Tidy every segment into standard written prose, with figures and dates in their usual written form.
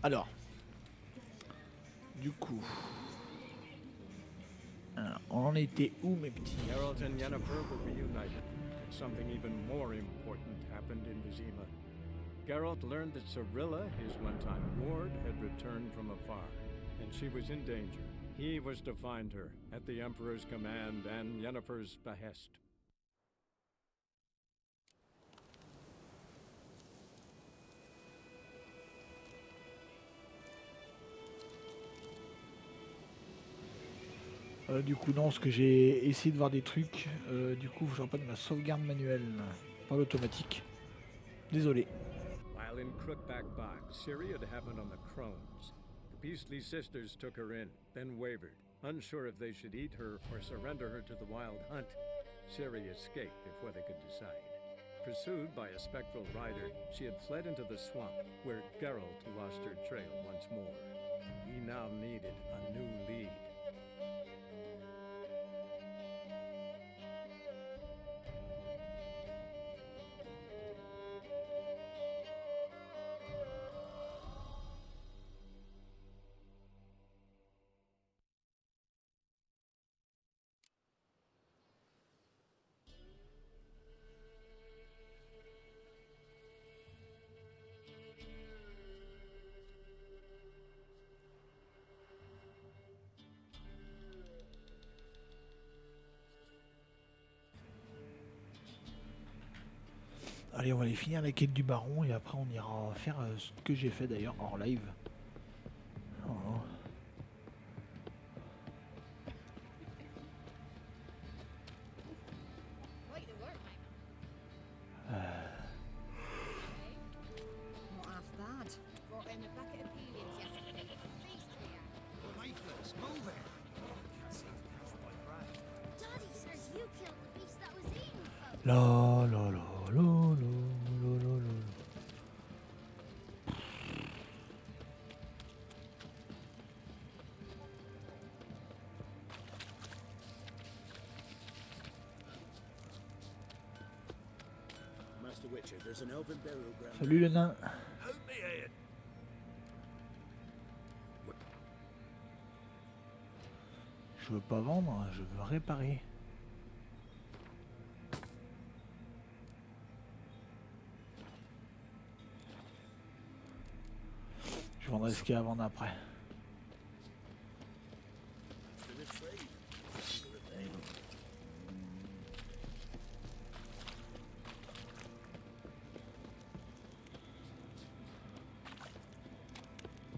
Alors, du coup, alors, on en était où mes petits? Geralt and Yennefer were reunited, but something even more important happened in Vizima. Geralt learned that Cirilla, his one-time ward, had returned from afar, and she was in danger. He was to find her, at the Emperor's command and Yennefer's behest. Du coup, non, parce que j'ai essayé de voir des trucs. Du coup, je vois pas de ma sauvegarde manuelle, pas l'automatique. Désolé. While in Crookback Bog, Ciri had happened on the Crones. The Beastly Sisters took her in, then wavered, unsure if they should eat her or surrender her to the Wild Hunt. Ciri escaped before they could decide. Pursued by a spectral rider, she had fled into the swamp, where Geralt lost her trail once more. He now needed a new lead. Allez, on va aller finir la quête du baron et après on ira faire ce que j'ai fait d'ailleurs en live. Voilà. La la la la la la la la. Master Witcher, there's an elven burial ground. Salut le nain. Hold me hand. Je veux pas vendre, je veux réparer. Je vendrai ce qu'il y a à vendre après.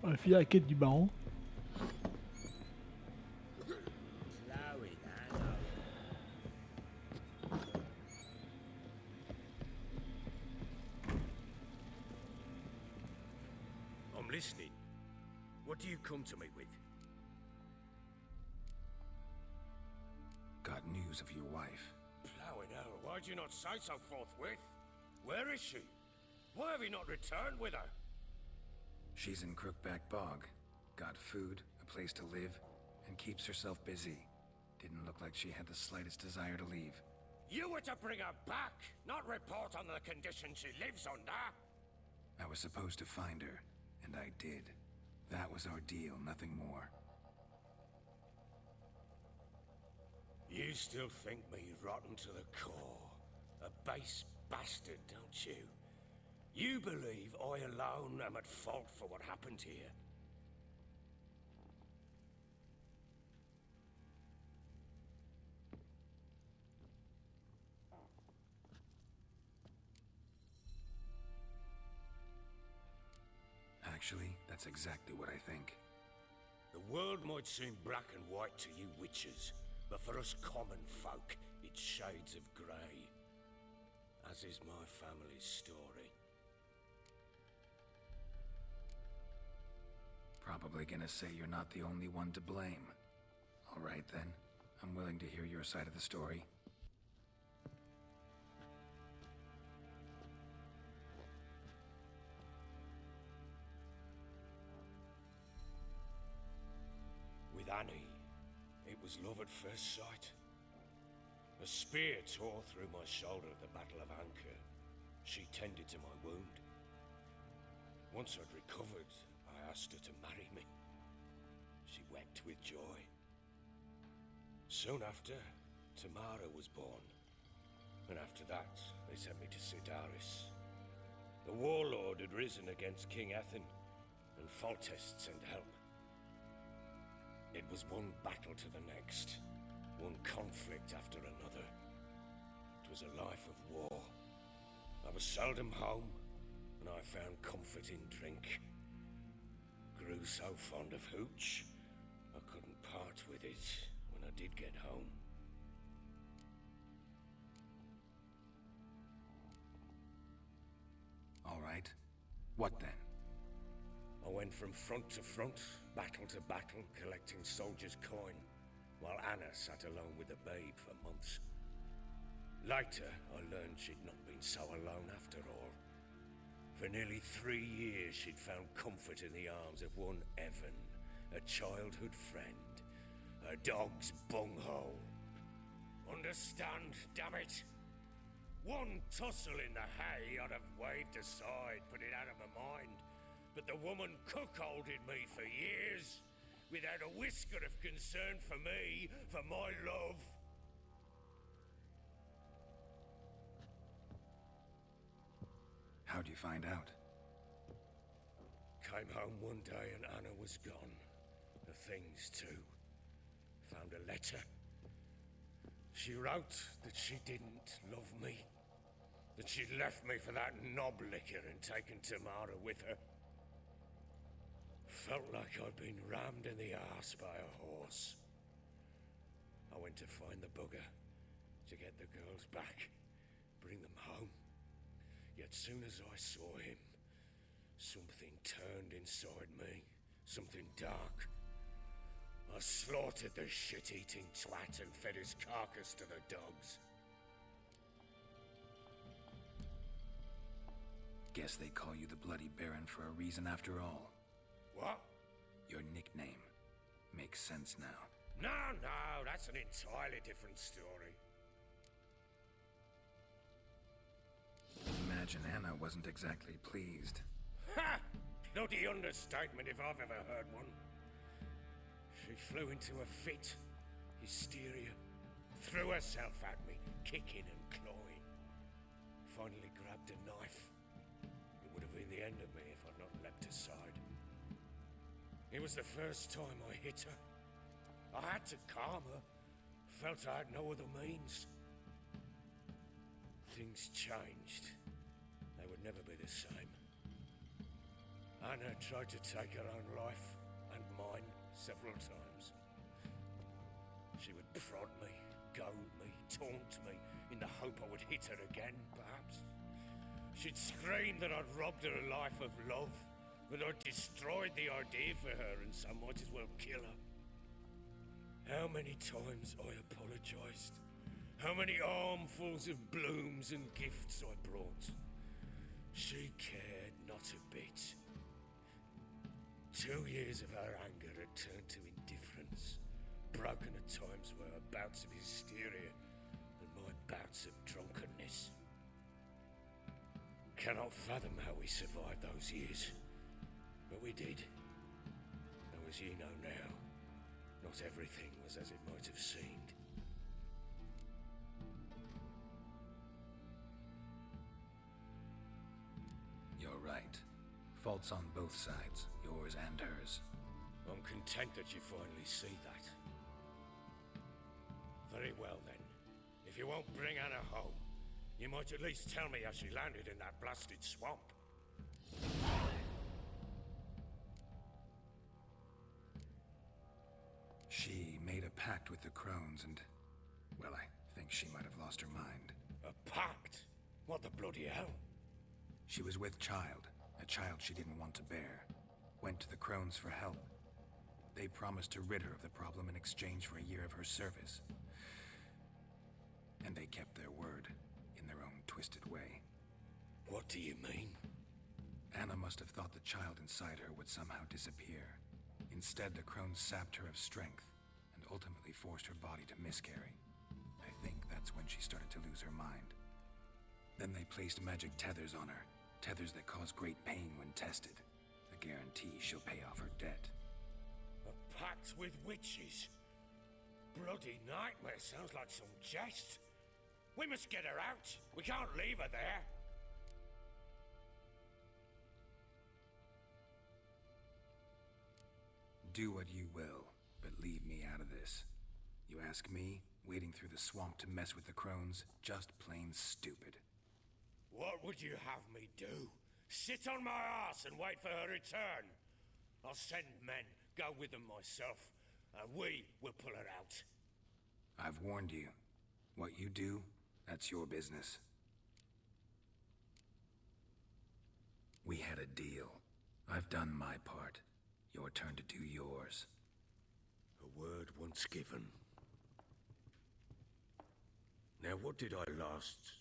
On va finir la quête du baron. I'm listening. What do you come to me with? Got news of your wife. Plowing hell, why'd you not say so forthwith? Where is she? Why have you not returned with her? She's in Crookback Bog. Got food, a place to live, and keeps herself busy. Didn't look like she had the slightest desire to leave. You were to bring her back, not report on the conditions she lives under. I was supposed to find her, and I did. That was our deal, nothing more. You still think me rotten to the core. A base bastard, don't you? You believe I alone am at fault for what happened here? Actually, that's exactly what I think. The world might seem black and white to you witches, but for us common folk, it's shades of grey. As is my family's story. Probably gonna say you're not the only one to blame. All right then, I'm willing to hear your side of the story. With Annie, it was love at first sight. A spear tore through my shoulder at the Battle of Anchor. She tended to my wound. Once I'd recovered, I I asked her to marry me. She wept with joy. Soon after, Tamara was born. And after that, they sent me to Sidaris. The warlord had risen against King Ethan, and Foltest sent help. It was one battle to the next, one conflict after another. It was a life of war. I was seldom home, and I found comfort in drink. Grew so fond of hooch, I couldn't part with it when I did get home. All right. What then? I went from front to front, battle to battle, collecting soldiers' coin, while Anna sat alone with the babe for months. Later, I learned she'd not been so alone after all. For nearly 3 years, she'd found comfort in the arms of one Evan, a childhood friend, her dog's bunghole. Understand, damn it? One tussle in the hay I'd have waved aside, put it out of my mind. But the woman cuckolded me for years, without a whisker of concern for me, for my love. How'd you find out? Came home one day and Anna was gone. The things too. Found a letter. She wrote that she didn't love me. That she'd left me for that knob licker and taken Tamara with her. Felt like I'd been rammed in the arse by a horse. I went to find the bugger, to get the girls back, bring them home. Yet soon as I saw him, something turned inside me, something dark. I slaughtered the shit-eating twat and fed his carcass to the dogs. Guess they call you the Bloody Baron for a reason after all. What? Your nickname makes sense now. No, that's an entirely different story. Imagine Anna wasn't exactly pleased. Ha! Bloody understatement if I've ever heard one. She flew into a fit, hysteria, threw herself at me, kicking and clawing. Finally grabbed a knife. It would have been the end of me if I'd not leapt aside. It was the first time I hit her. I had to calm her. Felt I had no other means. Things changed. They would never be the same. Anna tried to take her own life, and mine, several times. She would prod me, goad me, taunt me, in the hope I would hit her again, perhaps. She'd scream that I'd robbed her life of love, that I'd destroyed the idea for her, and so might as well kill her. How many times I apologized. How many armfuls of blooms and gifts I brought. She cared not a bit. 2 years of her anger had turned to indifference, broken at times by her bouts of hysteria and my bouts of drunkenness. Cannot fathom how we survived those years, but we did. Though as ye know now, not everything was as it might have seemed. You're right. Faults on both sides, yours and hers. I'm content that you finally see that. Very well then. If you won't bring Anna home, you might at least tell me how she landed in that blasted swamp. She made a pact with the crones and, well, I think she might have lost her mind. A pact? What the bloody hell? She was with child, a child she didn't want to bear. Went to the crones for help. They promised to rid her of the problem in exchange for a year of her service. And they kept their word, in their own twisted way. What do you mean? Anna must have thought the child inside her would somehow disappear. Instead, the crones sapped her of strength, and ultimately forced her body to miscarry. I think that's when she started to lose her mind. Then they placed magic tethers on her, tethers that cause great pain when tested. The a guarantee she'll pay off her debt. A pact with witches? Bloody nightmare, sounds like some jest. We must get her out. We can't leave her there. Do what you will, but leave me out of this. You ask me, wading through the swamp to mess with the crones, just plain stupid. What would you have me do? Sit on my ass and wait for her return? I'll send men, go with them myself, and we will pull her out. I've warned you. What you do, that's your business. We had a deal. I've done my part. Your turn to do yours. A word once given. Now what did I last...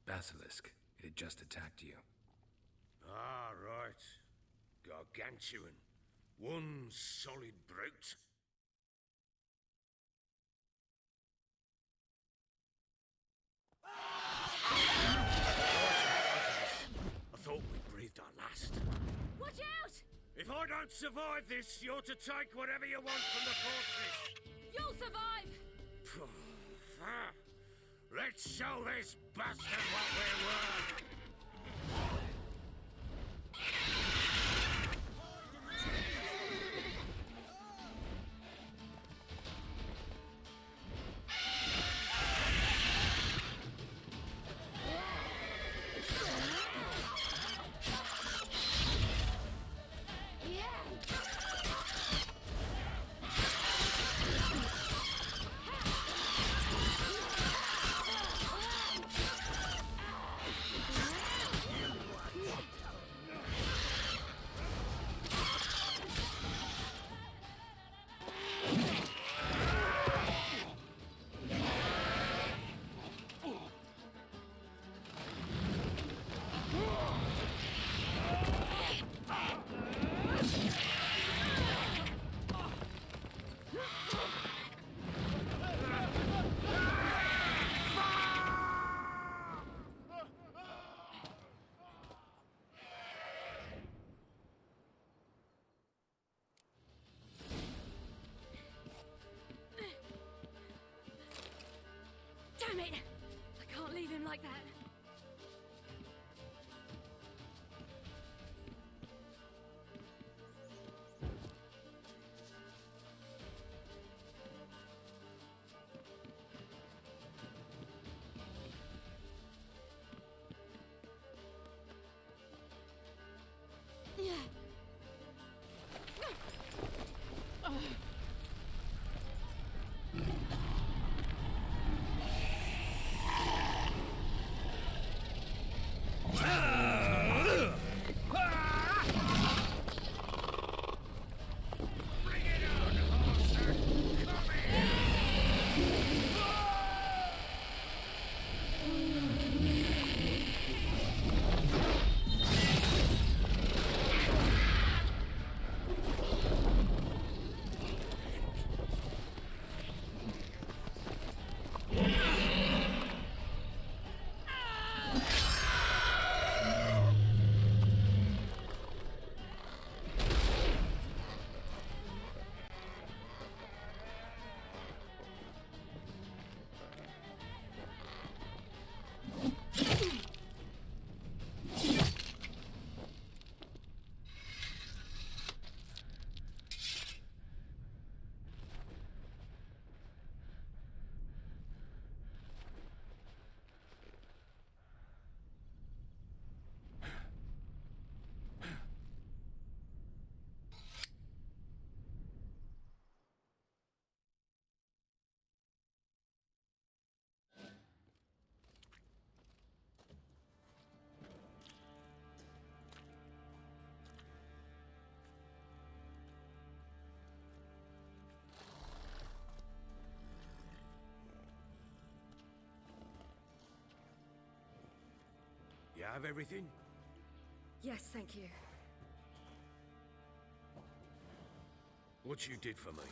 Basilisk. It had just attacked you. Ah, right. Gargantuan. One solid brute. I thought we breathed our last. Watch out! If I don't survive this, you're to take whatever you want from the fortress. You'll survive! Let's show this bastard what we're worth. Damn it! I can't leave him like that. You have everything? Yes, thank you. What you did for me,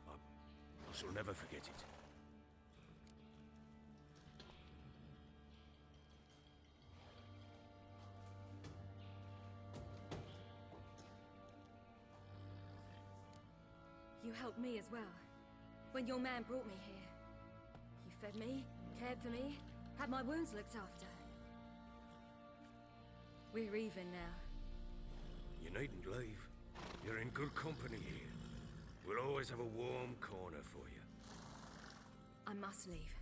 I shall never forget it. me as well. When your man brought me here. You fed me, cared for me, had my wounds looked after. We're even now. You needn't leave. You're in good company here. We'll always have a warm corner for you. I must leave.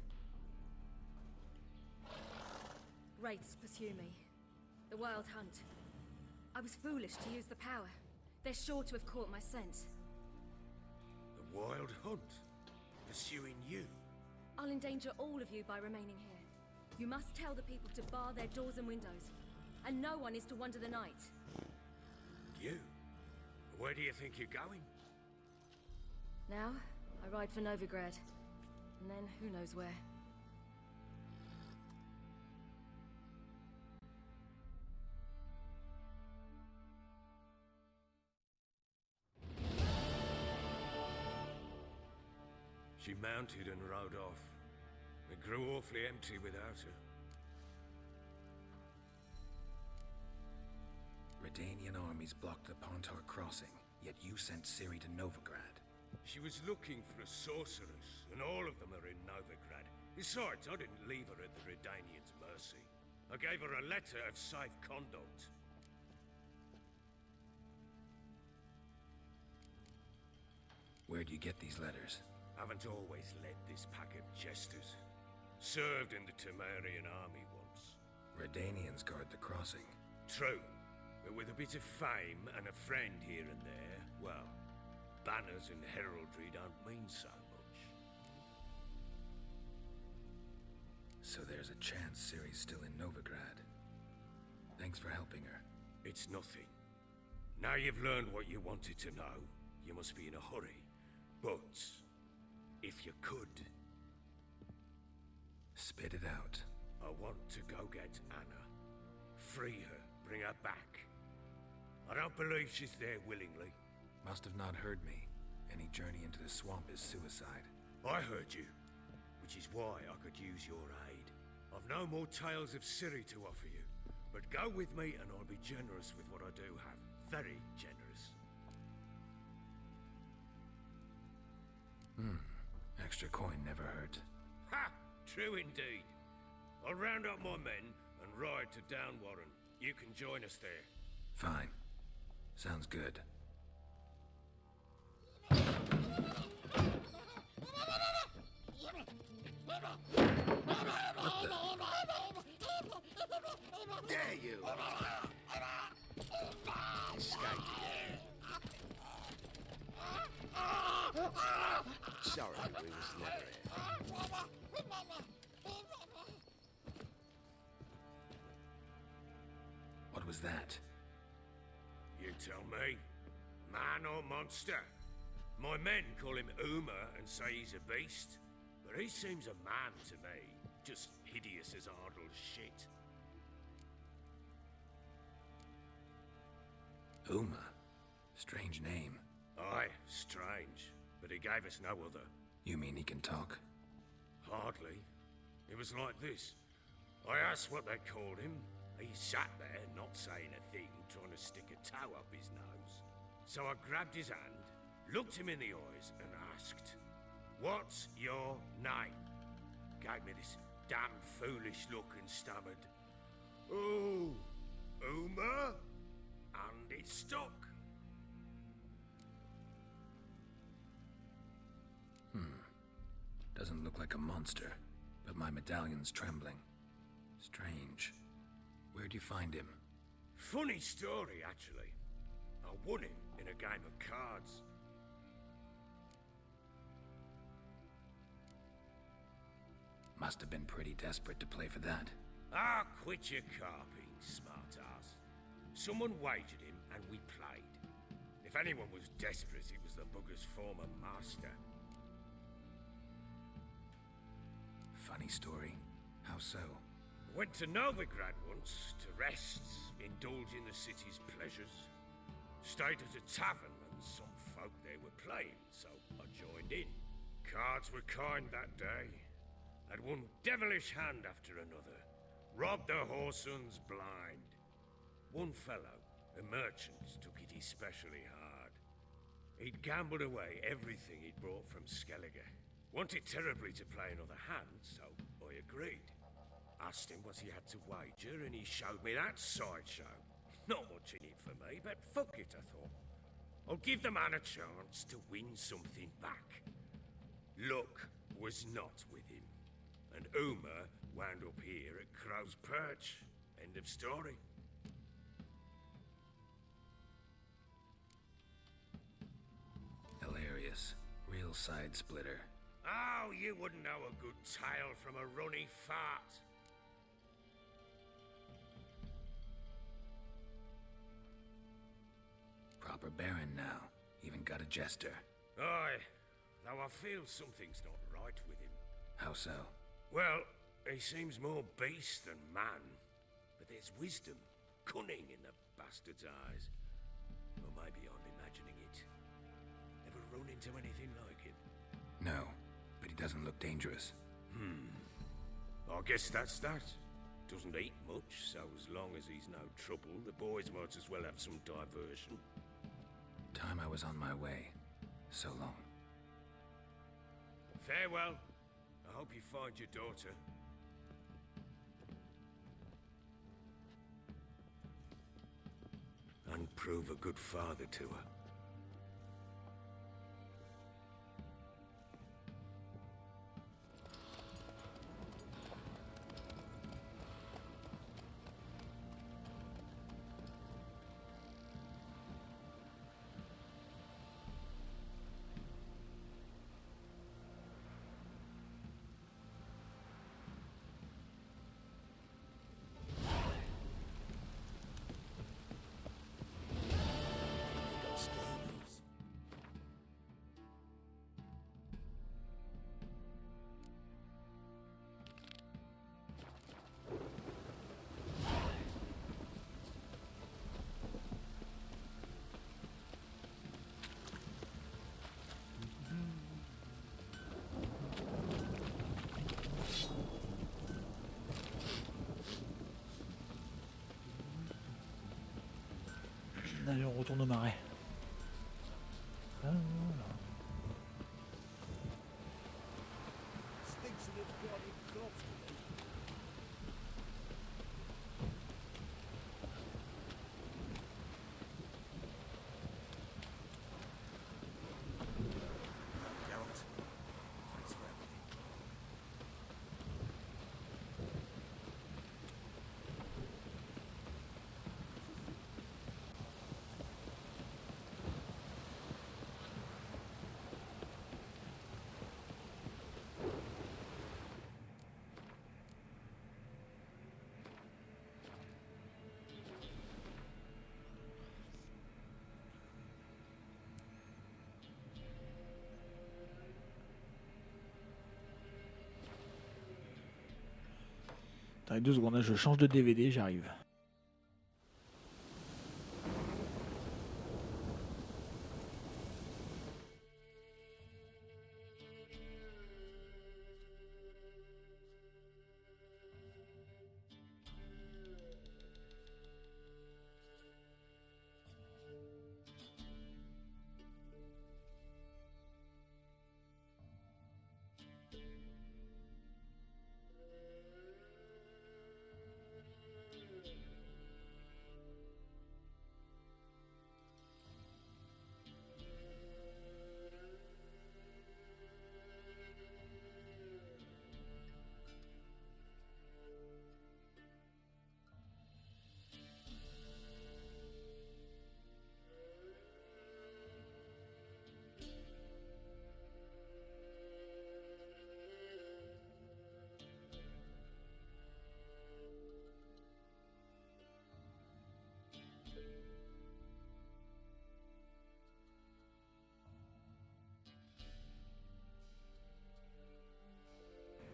Wraiths pursue me. The Wild Hunt. I was foolish to use the power. They're sure to have caught my scent. The Wild Hunt? Pursuing you? I'll endanger all of you by remaining here. You must tell the people to bar their doors and windows. And no one is to wander the night. You? Where do you think you're going? Now, I ride for Novigrad. And then who knows where. She mounted and rode off. It grew awfully empty without her. Redanian armies blocked the Pontar crossing, yet you sent Ciri to Novigrad. She was looking for a sorceress, and all of them are in Novigrad. Besides, I didn't leave her at the Redanians' mercy. I gave her a letter of safe conduct. Where'd you get these letters? Haven't always led this pack of jesters. Served in the Temerian army once. Redanians guard the crossing. True, but with a bit of fame and a friend here and there, well, banners and heraldry don't mean so much. So there's a chance Ciri's still in Novigrad. Thanks for helping her. It's nothing. Now you've learned what you wanted to know, you must be in a hurry. But, if you could... Spit it out. I want to go get Anna. Free her, bring her back. I don't believe she's there willingly. Must have not heard me. Any journey into the swamp is suicide. I heard you, which is why I could use your aid. I've no more tales of Ciri to offer you, but go with me and I'll be generous with what I do have. Very generous. Extra coin never hurt. Ha! True indeed. I'll round up my men and ride to Downwarren. You can join us there. Fine. Sounds good. There you are. Escaped again. Sorry, we was never here. What was that? You tell me. Man or monster? My men call him Uma and say he's a beast, but he seems a man to me. Just hideous as Ardle's shit. Uma? Strange name. Aye, strange. But he gave us no other. You mean he can talk? Hardly. It was like this. I asked what they called him. He sat there, not saying a thing, trying to stick a toe up his nose. So I grabbed his hand, looked him in the eyes, and asked, "What's your name?" Gave me this damn foolish look and stammered, "Oh, Uma?" And it stuck. Doesn't look like a monster, but my medallion's trembling. Strange. Where'd you find him? Funny story, actually. I won him in a game of cards. Must have been pretty desperate to play for that. Ah, quit your carping, smartass. Someone wagered him, and we played. If anyone was desperate, it was the bugger's former master. Funny story. How so? Went to Novigrad once to rest, indulge in the city's pleasures. Stayed at a tavern and some folk there were playing, so I joined in. Cards were kind that day. Had one devilish hand after another. Robbed the whoresons blind. One fellow, a merchant, took it especially hard. He'd gambled away everything he'd brought from Skellige. Wanted terribly to play another hand, so I agreed. Asked him what he had to wager, and he showed me that sideshow. Not much in it for me, but fuck it, I thought. I'll give the man a chance to win something back. Luck was not with him, and Uma wound up here at Crow's Perch. End of story. Hilarious. Real side splitter. Oh, you wouldn't know a good tale from a runny fart. Proper baron now. Even got a jester. Aye, though I feel something's not right with him. How so? Well, he seems more beast than man. But there's wisdom, cunning in the bastard's eyes. Or maybe I'm imagining it. Ever run into anything like him? No, but he doesn't look dangerous. I guess that's that. Doesn't eat much, so as long as he's no trouble, the boys might as well have some diversion. Time I was on my way. So long. Farewell. I hope you find your daughter. And prove a good father to her. Allez, on retourne au marais. Ah, voilà. Thanks for everything. Attends, 2 secondes, là, je change de DVD, j'arrive.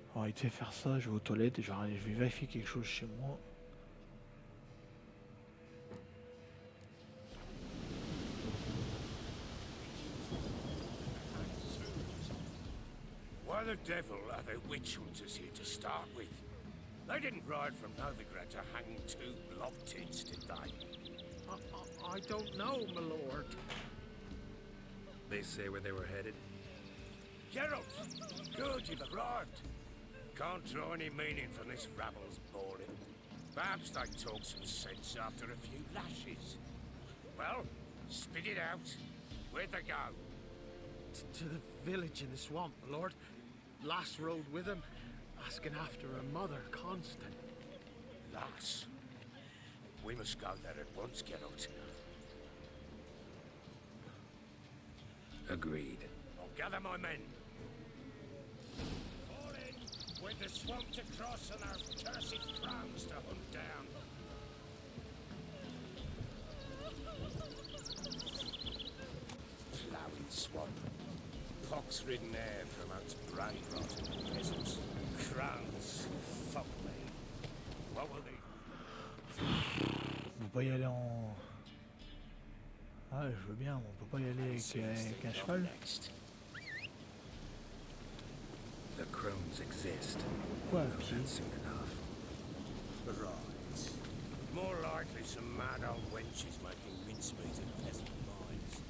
On va arrêter de faire ça, je vais aux toilettes et je vais vérifier quelque chose chez moi. Why the devil are there witch hunters here to start with? They didn't ride from Novigrad to hang 2 blob tits, did they? I don't know, my lord. They say where they were headed? Geralt! Good, you've arrived. Can't draw any meaning from this rabble's bawling. Perhaps they talk some sense after a few lashes. Well, spit it out. Where'd they go? To the village in the swamp, my lord. Lass rode with him, asking after her mother, Constant. Lass? We must go there at once, Geralt. Agreed. I'll gather my men. Fall in, with the swamp to cross and our cursed crowns to hunt down. Ploughing swamp. Pox-ridden air promotes brain rot in the peasants. Crowns, fuck me. What will they... On peut pas y aller en... Ah, je veux bien, mais on peut pas y aller avec un cheval. Next. The crones exist. Quoi, Know pied? that soon enough. Right. More likely some mad old wenches making mincemeat of peasant minds.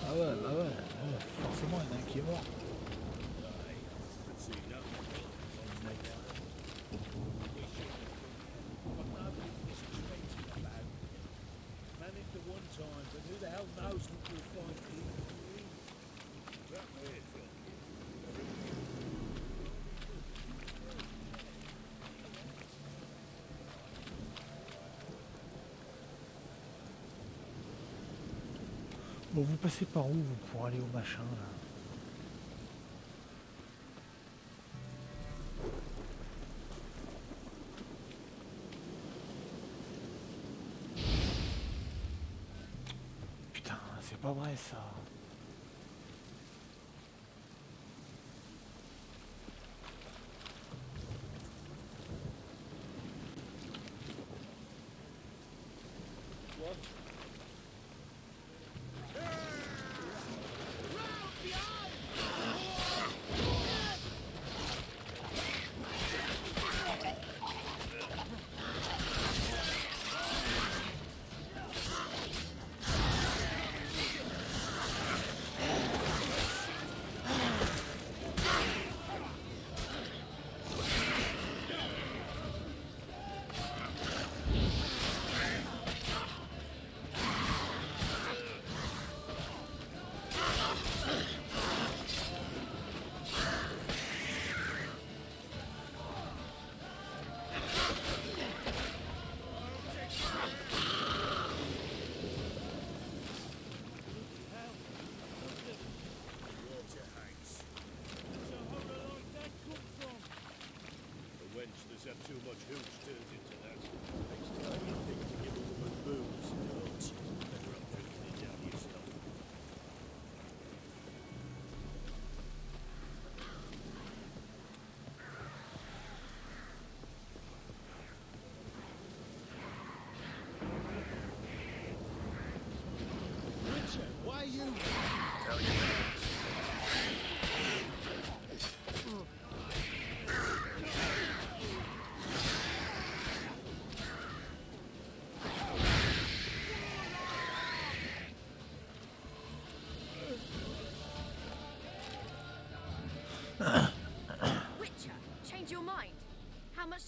Ah ouais, bah ouais, forcément il y en a un qui est mort. Bon, vous passez par où vous pour aller au machin là? Putain, c'est pas vrai ça.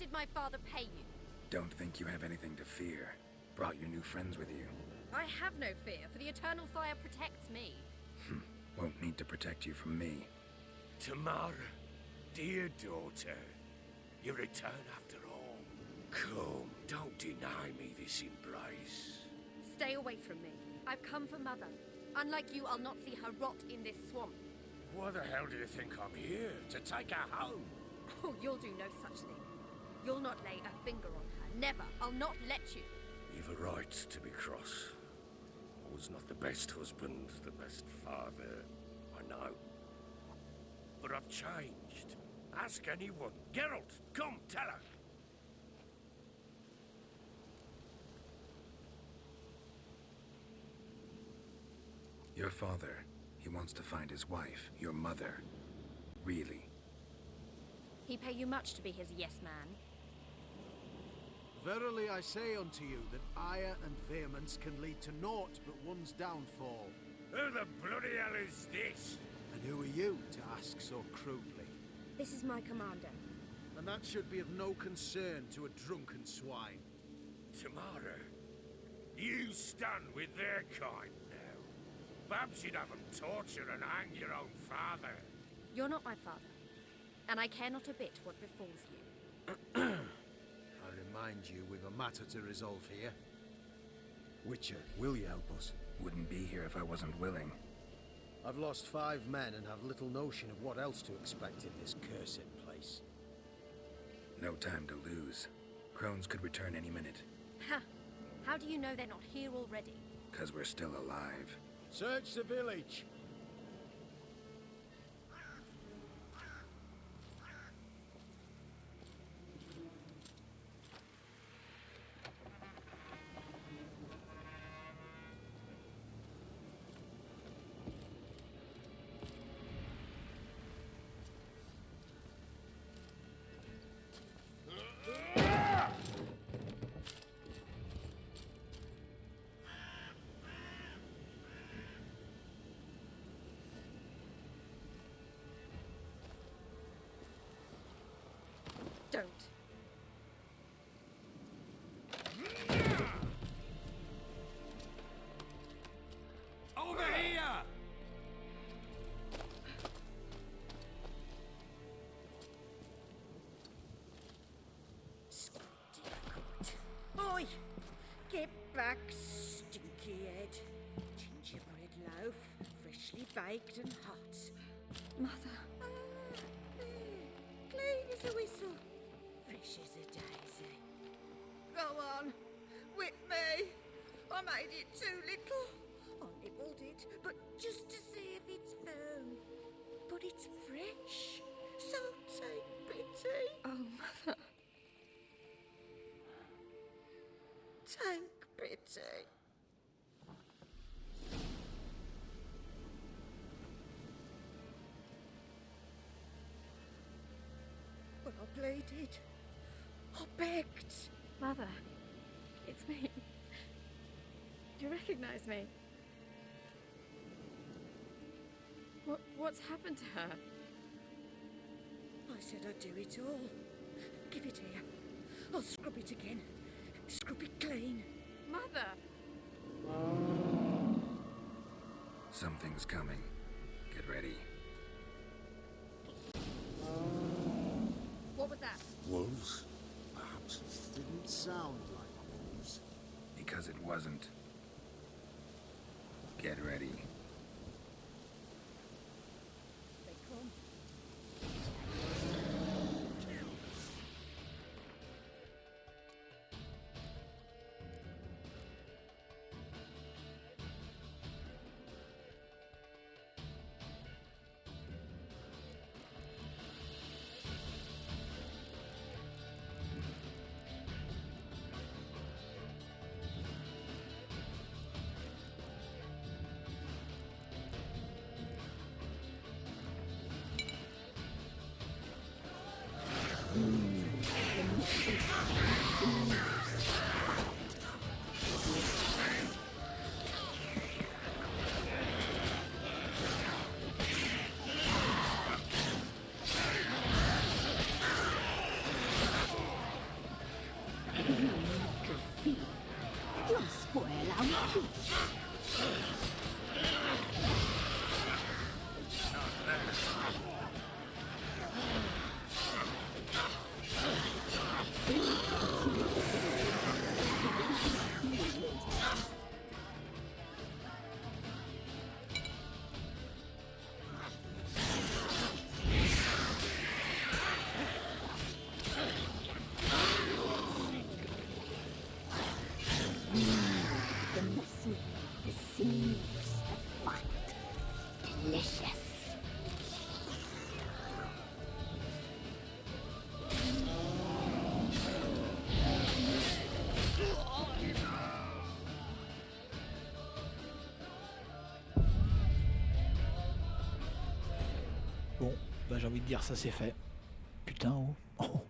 did my father pay you? Don't think you have anything to fear. Brought your new friends with you. I have no fear, for the eternal fire protects me. Won't need to protect you from me. Tamara, dear daughter, you return after all. Come, don't deny me this embrace. Stay away from me. I've come for Mother. Unlike you, I'll not see her rot in this swamp. Why the hell do you think I'm here? To take her home? Oh, you'll do no such thing. You'll not lay a finger on her. Never. I'll not let you. You've a right to be cross. I was not the best husband, the best father, I know. But I've changed. Ask anyone. Geralt, come, tell her. Your father, he wants to find his wife, your mother. Really? He pay you much to be his yes man. Verily I say unto you that ire and vehemence can lead to naught but one's downfall. Who the bloody hell is this? And who are you to ask so crudely? This is my commander. And that should be of no concern to a drunken swine. Tamara, you stand with their kind now. Perhaps you'd have them torture and hang your own father. You're not my father, and I care not a bit what befalls you. I remind you we've a matter to resolve here. Witcher, will you help us? Wouldn't be here if I wasn't willing. I've lost 5 men and have little notion of what else to expect in this cursed place. No time to lose. Crones could return any minute. Ha! How do you know they're not here already? 'Cause we're still alive. Search the village! Don't. Over here! Oi! Get back, stinky head. Gingerbread loaf, freshly baked and hot. Mother. Clean as a whistle, fresh as a daisy. Go on, whip me. I made it too little. I nibbled it, but just to see if it's firm. But it's fresh, so take pity. Oh, Mother. Take pity. But I pleaded. I begged. Mother. It's me. Do you recognize me? What's happened to her? I said I'd do it all. Give it here. I'll scrub it again. Scrub it clean. Mother! Something's coming. Get ready. What was that? Wolves? Perhaps it didn't sound like wolves. Because it wasn't. Get ready. They come. The messy, the sinews, the fat. Delicious. Bon, bah j'ai envie de dire ça c'est fait. Putain, oh. Oh.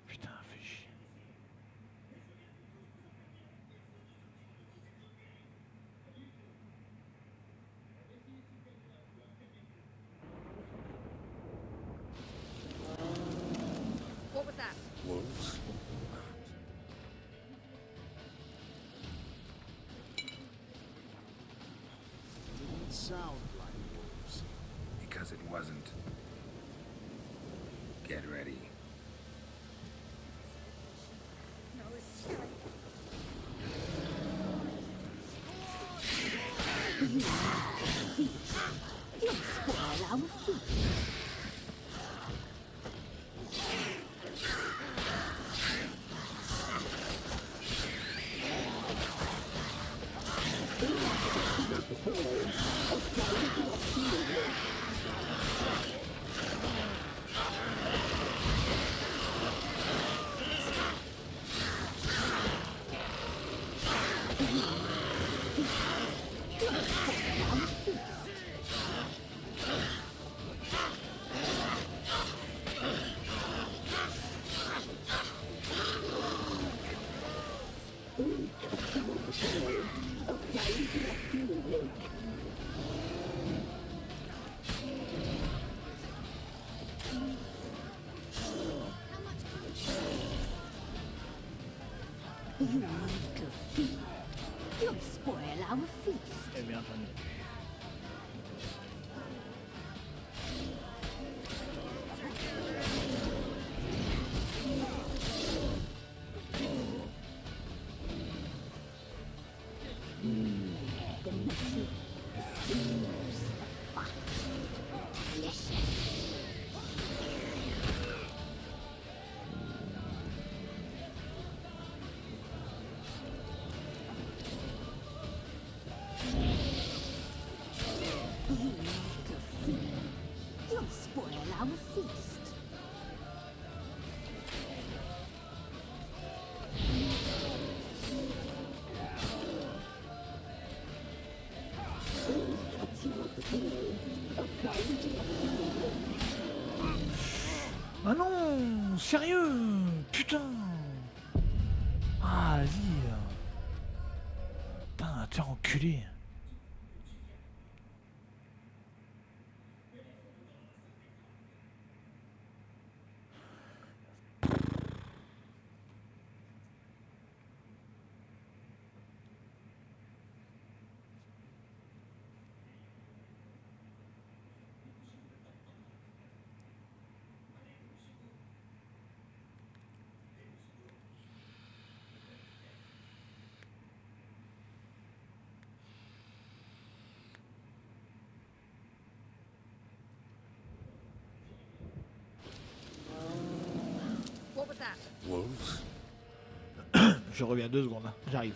Putain, fais chier. What was that? Wolves? Didn't sound like wolves. Because it wasn't. Get ready. No escape. You'll spoil our food. You little thief. You'll spoil our feast. Eh bien entendu. The messy, the sinews, the fat. Delicious. You little thief. You'll spoil our feast. Ah non, sérieux, putain. Ah, vas-y. Putain, t'es enculé. What was that? Wolves? Je reviens 2 secondes, hein. J'arrive.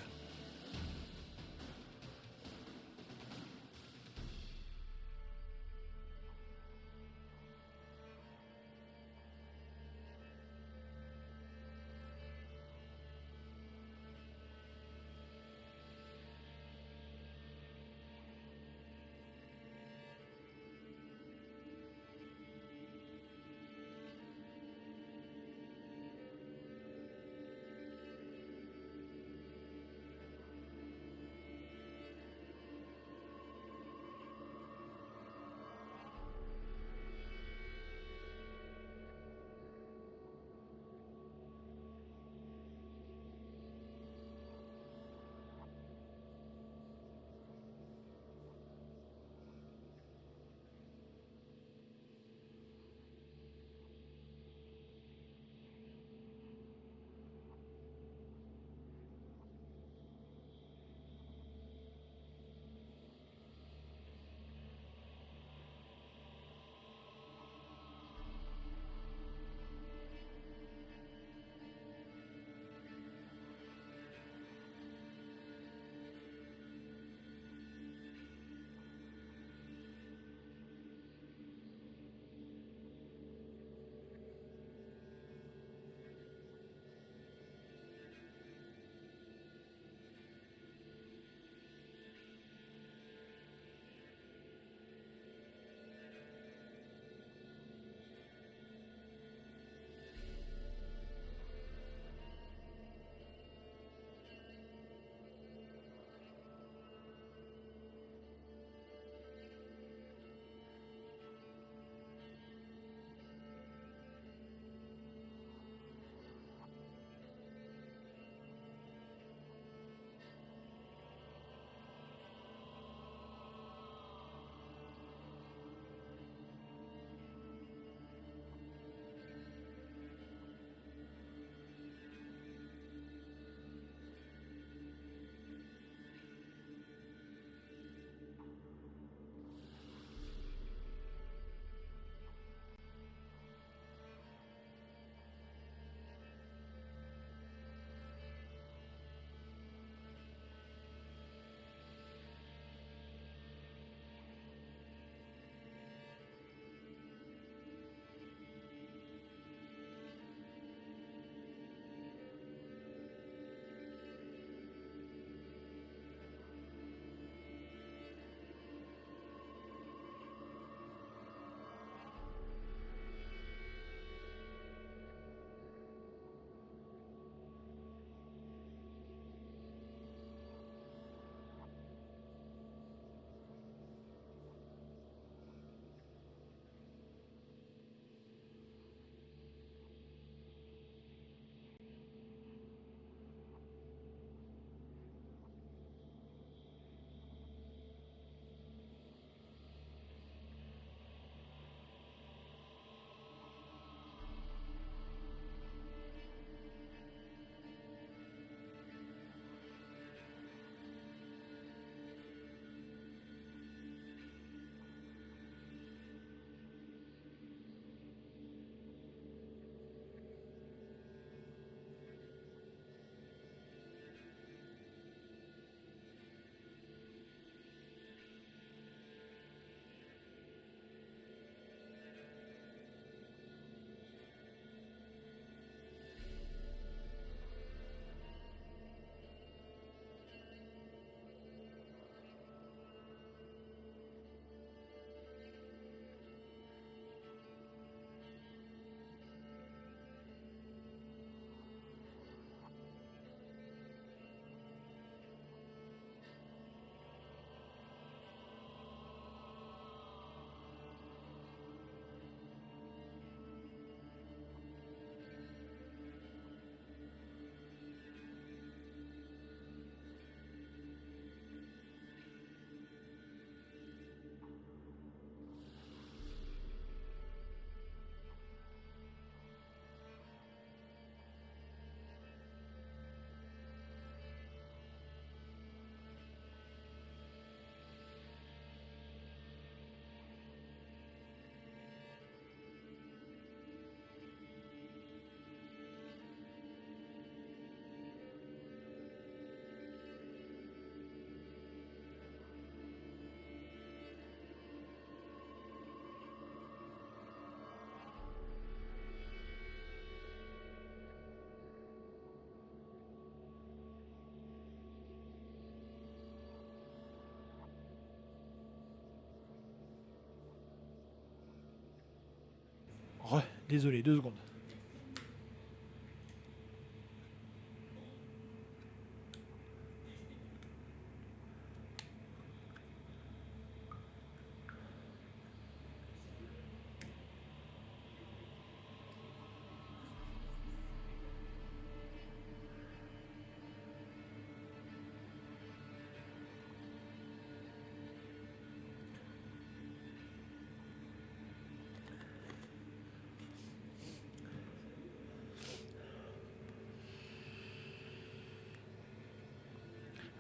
Désolé, 2 secondes.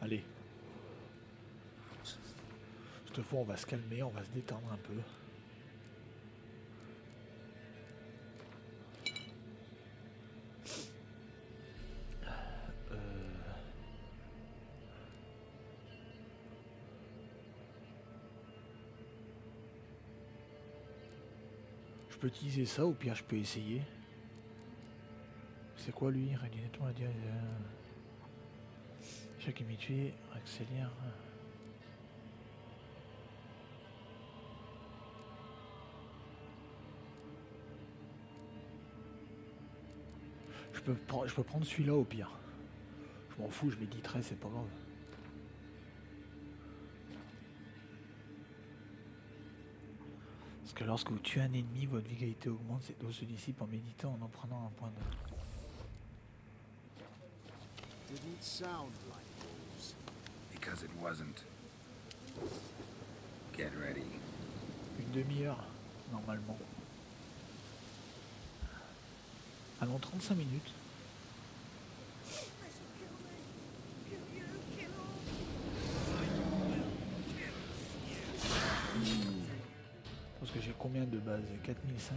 Allez. Cette fois, on va se calmer, on va se détendre un peu. Je peux utiliser ça, au pire, je peux essayer. C'est quoi lui? Réduit nettement la durée. Chaque habitué accélère. Je peux prendre celui-là au pire. Je m'en fous, je méditerai, c'est pas grave. Parce que lorsque vous tuez un ennemi, votre vitalité augmente, cette eau se dissipe en méditant en prenant un point de... Didn't sound like wolves. Because it wasn't. Get ready. Une demi-heure, normalement. Allons, 35 minutes. Parce que j'ai combien de base? 4005.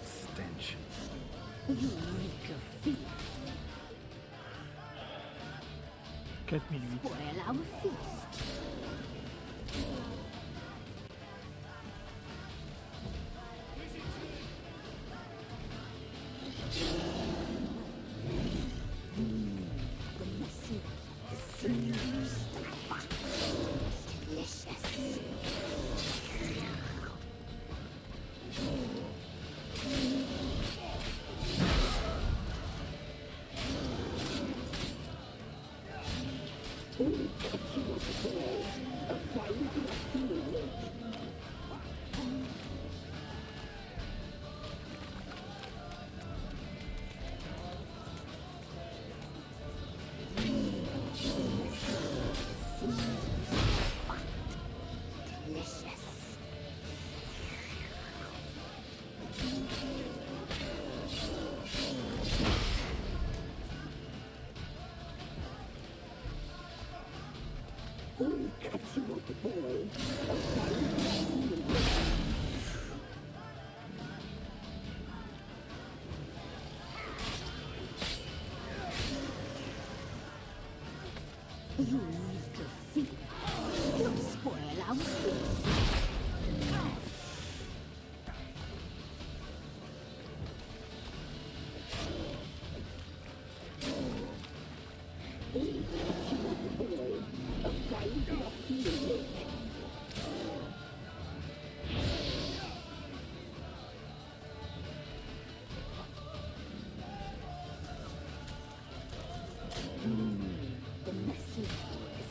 Stench. You reek of fear. 4008. Spoil our feast. The messy, the sinews, the fat. Delicious. You reek of fear. You'll spoil our feast. The messy, the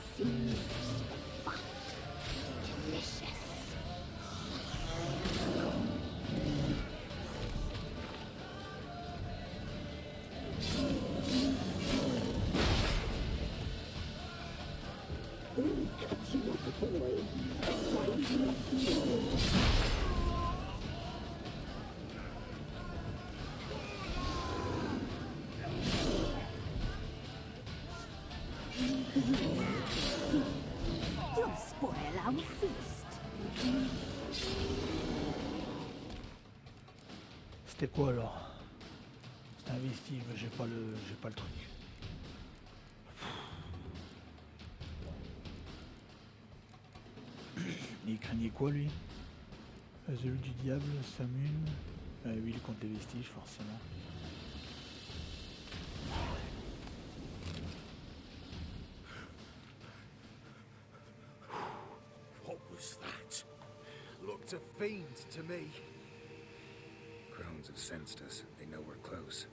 C'était quoi alors? C'était un vestige, mais j'ai pas le truc. Il craignait quoi lui? Azul du diable, Samune. Oui, il compte les vestiges forcément. What was that? Looked a fiend to me. Crones have sensed us. They know we're close.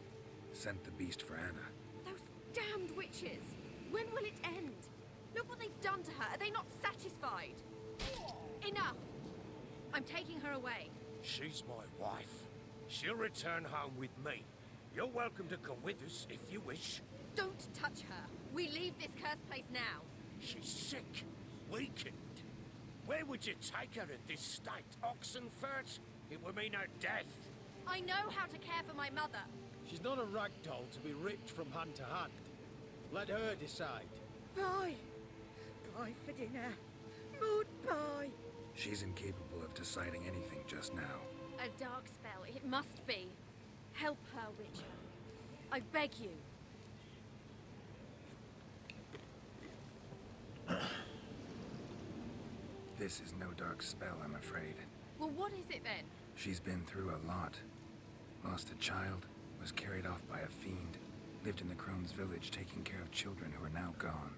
Sent the beast for Anna. Those damned witches! When will it end? Look what they've done to her. Are they not satisfied? Enough! I'm taking her away. She's my wife. She'll return home with me. You're welcome to come with us if you wish. Don't touch her. We leave this cursed place now. She's sick, weakened. Where would you take her in this state? Oxenfurt? It would mean her death. I know how to care for my mother. She's not a rag doll to be ripped from hand to hand. Let her decide. Pie. Pie for dinner. Mood pie. She's incapable of deciding anything just now. A dark spell, it must be. Help her, Witcher. I beg you. This is no dark spell, I'm afraid. Well, what is it then? She's been through a lot. Lost a child, was carried off by a fiend, lived in the Crone's village taking care of children who are now gone.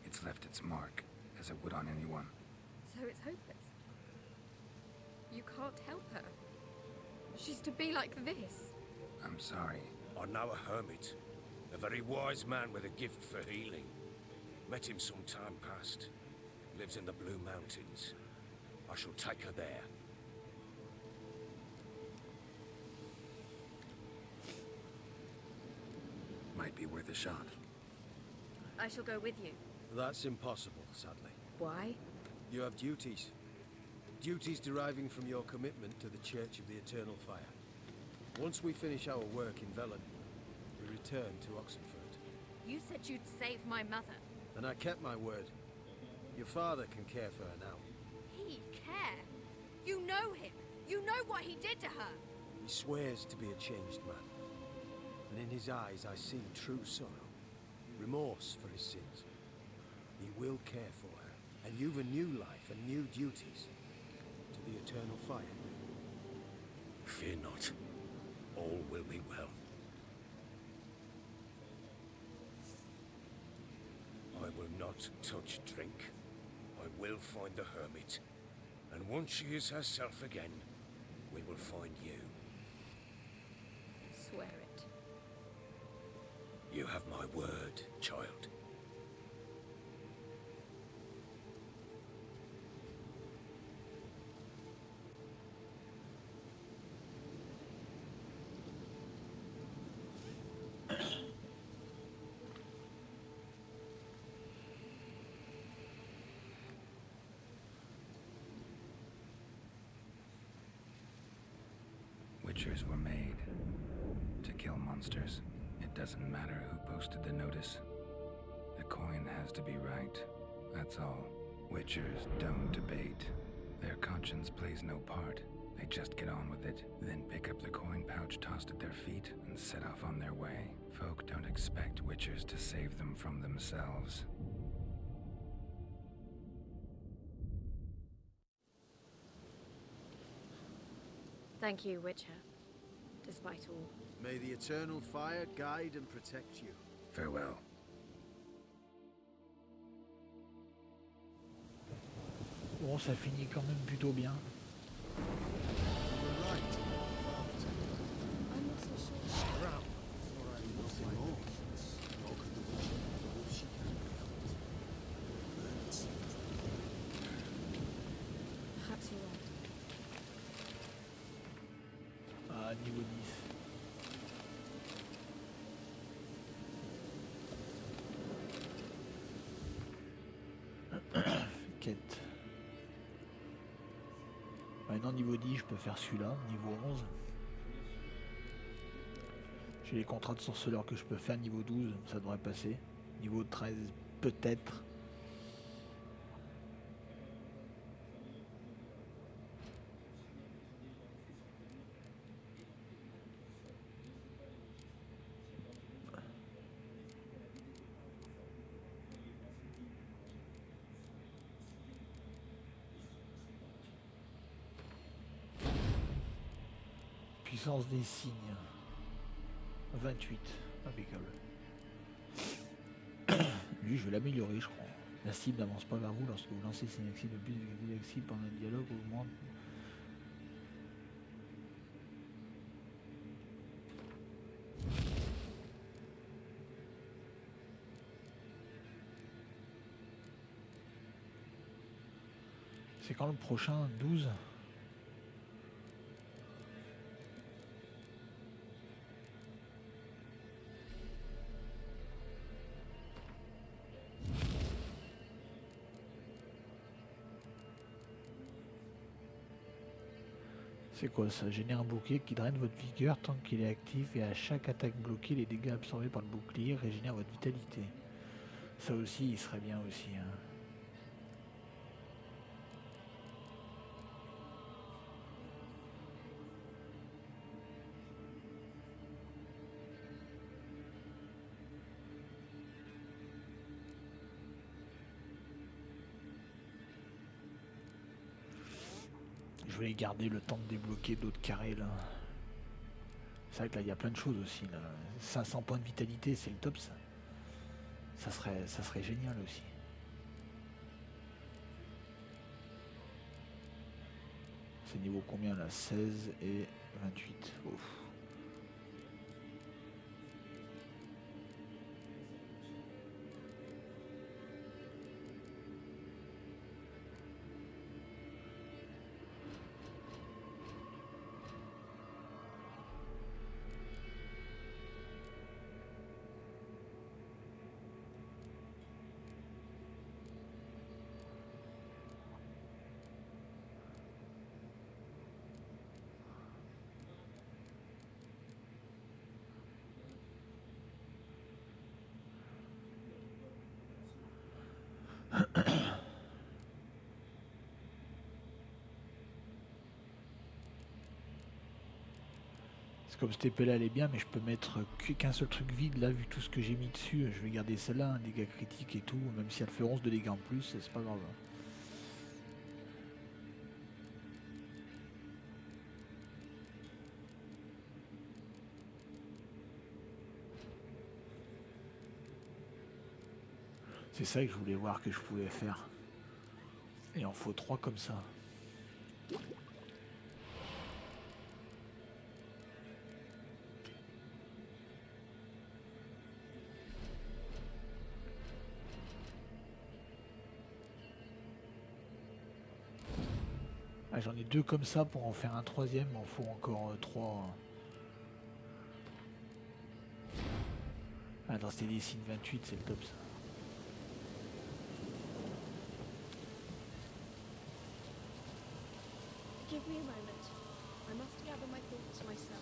It's left its mark, as it would on anyone. So it's hopeless. You can't help her. She's to be like this. I'm sorry. I know a hermit. A very wise man with a gift for healing. Met him some time past. Lives in the Blue Mountains. I shall take her there. Might be worth a shot. I shall go with you. That's impossible, sadly. Why? You have duties. Duties deriving from your commitment to the Church of the Eternal Fire. Once we finish our work in Velen, we return to Oxenfurt. You said you'd save my mother. And I kept my word. Your father can care for her now. He care? You know him. You know what he did to her. He swears to be a changed man. And in his eyes I see true sorrow. Remorse for his sins. He will care for her. And you've a new life and new duties. To the Eternal Fire. Fear not. All will be well. I will not touch drink. I will find the hermit. And once she is herself again, we will find you. Swear it. You have my word, child. Witchers were made to kill monsters. It doesn't matter who posted the notice. The coin has to be right. That's all. Witchers don't debate. Their conscience plays no part. They just get on with it, then pick up the coin pouch tossed at their feet and set off on their way. Folk don't expect witchers to save them from themselves. Thank you, Witcher. Despite all. May the Eternal Fire guide and protect you. Farewell. Bon, ça finit quand même plutôt bien. Perhaps you're right. Ah, niveau 10. Quête. Maintenant niveau 10 je peux faire celui-là, niveau 11. J'ai les contrats de sorceleur que je peux faire niveau 12, ça devrait passer. Niveau 13 peut-être. Puissance des signes. 28. Impeccable. Lui, je vais l'améliorer, je crois. La cible n'avance pas vers vous lorsque vous lancez Synaxi de plus de la cible pendant un dialogue augmente. C'est quand le prochain? 12? C'est quoi ça? Génère un bouclier qui draine votre vigueur tant qu'il est actif et à chaque attaque bloquée, les dégâts absorbés par le bouclier régénèrent votre vitalité. Ça aussi, il serait bien aussi. Hein. Je vais garder le temps de débloquer d'autres carrés là. C'est vrai que là il y a plein de choses aussi là. 500 points de vitalité, c'est le top ça. Ça serait génial aussi. C'est niveau combien là? 16 et 28. Ouf. C'est comme cette épée là elle est bien, mais je peux mettre qu'un seul truc vide là vu tout ce que j'ai mis dessus. Je vais garder celle-là, un dégât critique et tout, même si elle fait 11 de dégâts en plus, c'est pas grave. C'est ça que je voulais voir que je pouvais faire. Il en faut 3 comme ça. Ah, j'en ai 2 comme ça pour en faire un troisième, il en faut encore 3. Ah, dans c'était des signes 28, c'est le top ça. Give me a moment. I must gather my thoughts myself.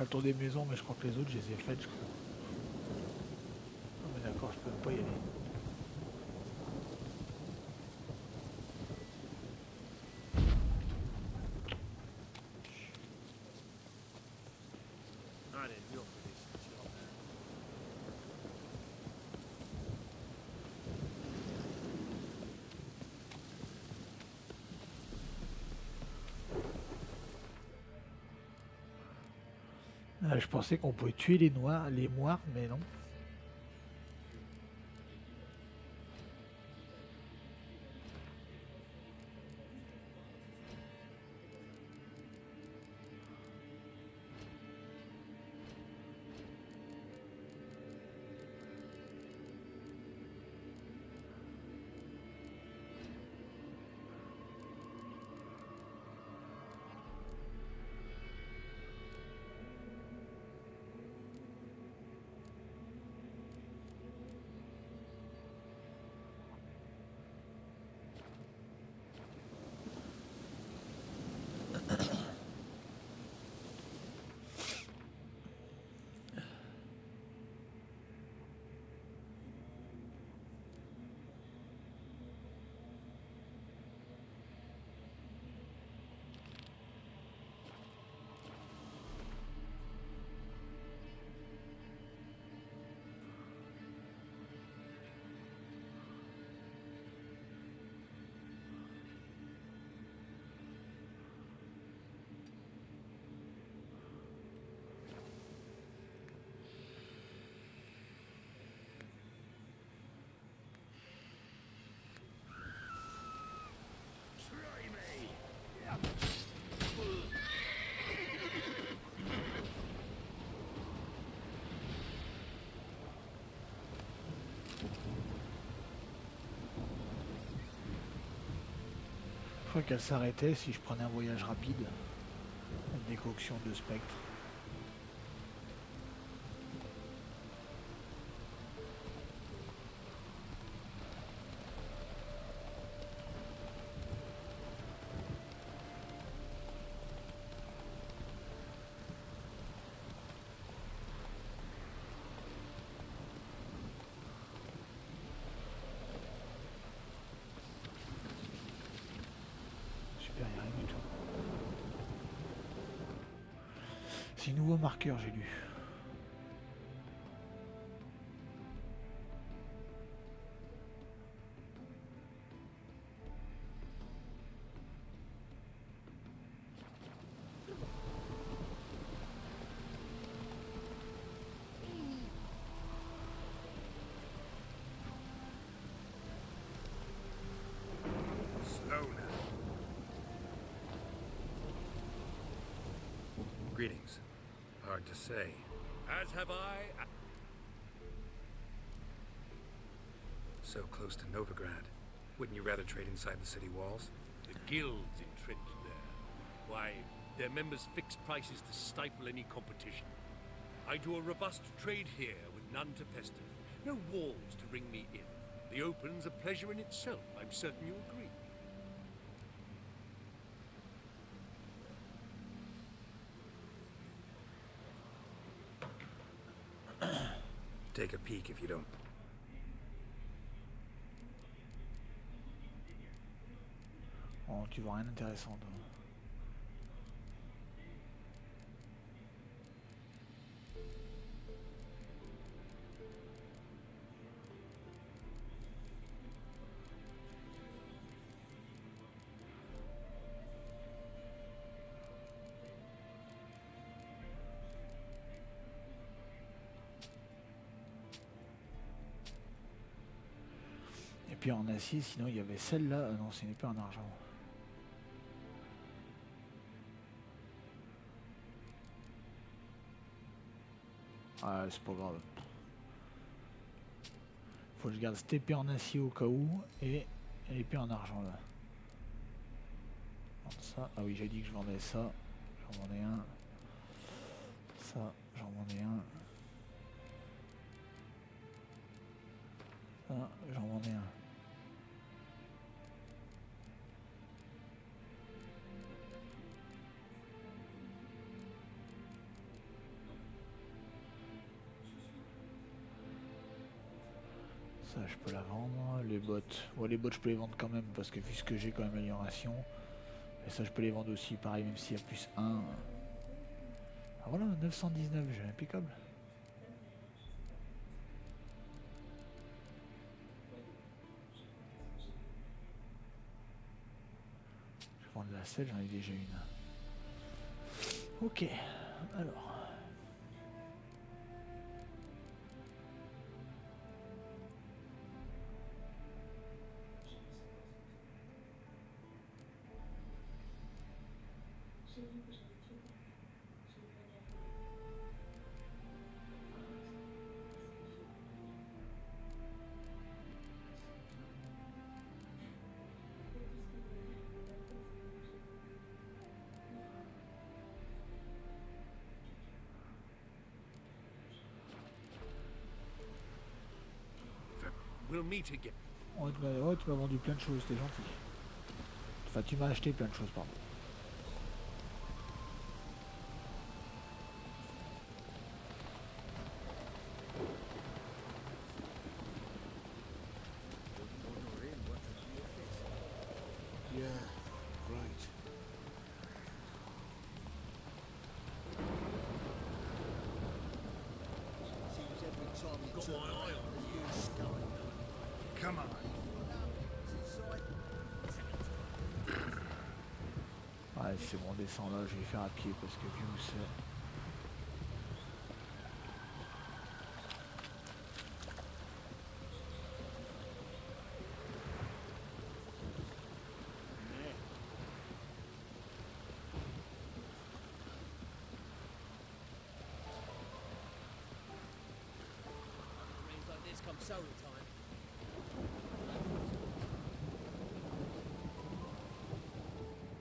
Faire le tour des maisons, mais je crois que les autres, je les ai faites, je crois. Non, mais d'accord, je peux même pas y aller. Je pensais qu'on pouvait tuer les noirs, les moires, mais non. Je crois qu'elle s'arrêtait si je prenais un voyage rapide. Une décoction de spectre. Super, il n'y a rien du tout. C'est nouveau marqueur, j'ai lu. Greetings. Hard to say. As have I. So close to Novigrad. Wouldn't you rather trade inside the city walls? The guild's entrenched there. Why, their members fix prices to stifle any competition. I do a robust trade here with none to pester me. No walls to ring me in. The open's a pleasure in itself. I'm certain you agree. Take a peek if you don't. Oh, tu vois rien d'intéressant. Et puis en acier, sinon il y avait celle-là. Ah non, ce n'est pas en argent. Ah, c'est pas grave. Faut que je garde cette épée en acier au cas où et l'épée en argent là. Ça, ah oui, j'ai dit que je vendais ça. J'en vendais un. Ça, j'en vendais un. Ça, j'en vendais un. Ça, je peux la vendre. Les bottes. Ouais, les bottes, je peux les vendre quand même parce que vu ce que j'ai comme amélioration. Et ça, je peux les vendre aussi, pareil, même s'il y a plus 1. Ah voilà, 919, j'ai impeccable. Je vais prendre la selle, j'en ai déjà une. Ok, alors. We'll meet again. Ouais, tu m'as vendu plein de choses, t'es gentil. Enfin, tu m'as acheté plein de choses, pardon. Yeah, right. Seems every time you got my eye on you, Scully. Come on. Ouais, c'est bon, descend là, je vais faire à pied parce que vu où c'est. Rains like this come solar time.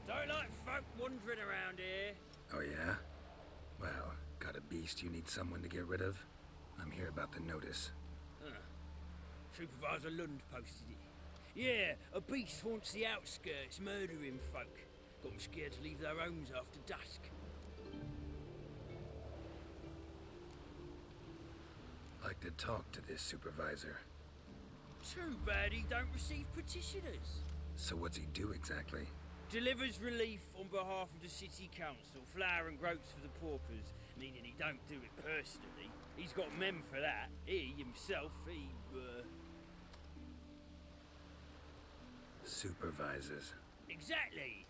Don't like folk wandering around here. Oh yeah? Well, got a beast you need someone to get rid of? I'm here about the notice. Supervisor Lund posted it. Yeah, a beast haunts the outskirts, murdering folk. Got them scared to leave their homes after dusk. Like to talk to this supervisor. Too bad he don't receive petitioners. So what's he do exactly? Delivers relief on behalf of the city council, flour and groats for the paupers, meaning he don't do it personally. He's got men for that. He, himself, Supervises. Exactly.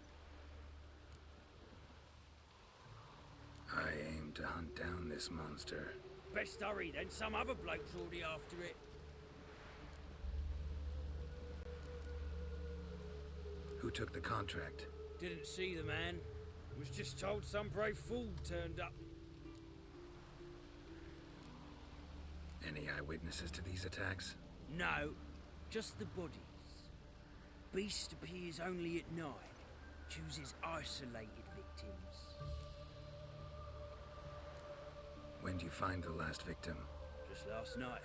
I aim to hunt down this monster. Best hurry, then some other bloke's already after it. Who took the contract? Didn't see the man. Was just told some brave fool turned up. Any eyewitnesses to these attacks? No, just the bodies. Beast appears only at night. Chooses isolated victims. When did you find the last victim? Just last night.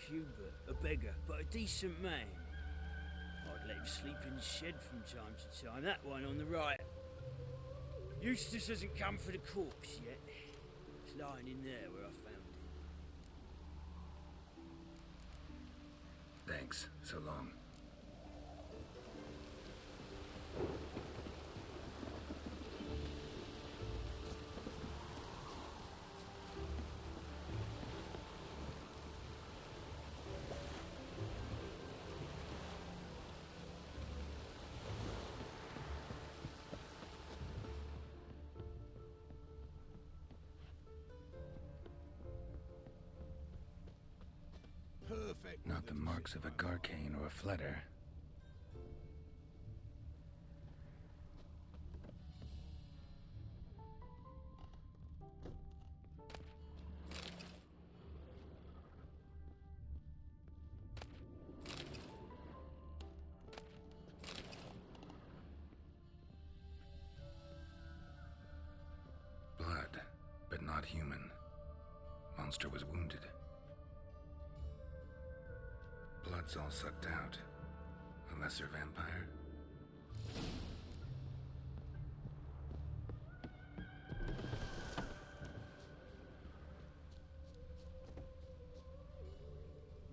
Hubert, a beggar, but a decent man. I'd let him sleep in the shed from time to time. That one on the right. Eustace hasn't come for the corpse yet. It's lying in there where I found it. Thanks. So long. Perfect. Not the marks of a Garcane or a Fletter. Blood, but not human. Monster was wounded. Blood's all sucked out. A lesser vampire?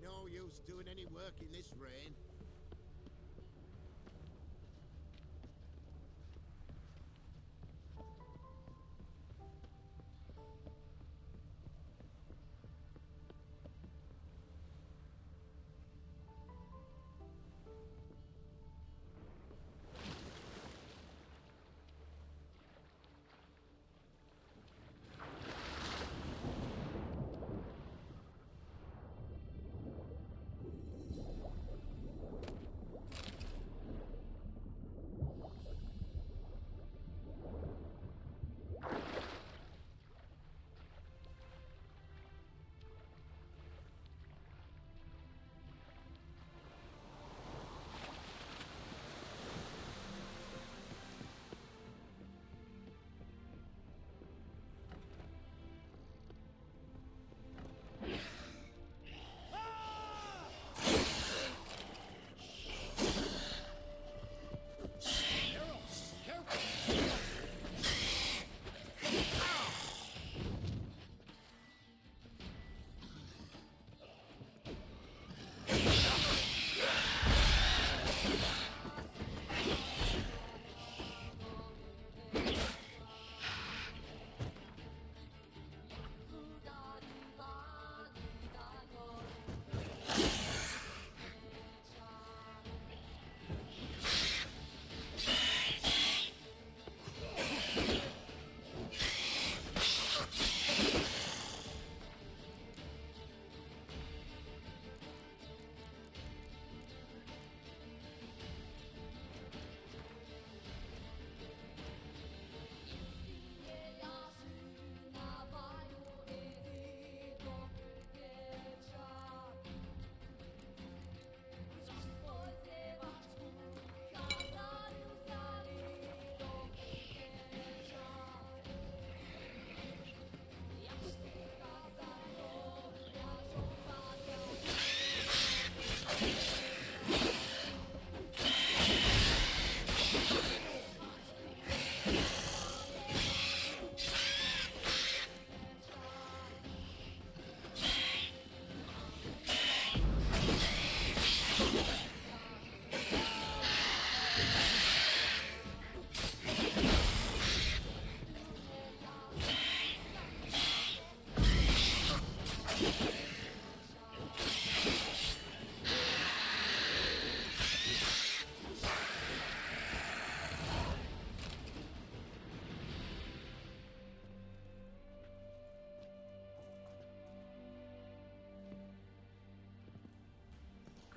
No use doing any work in this rain.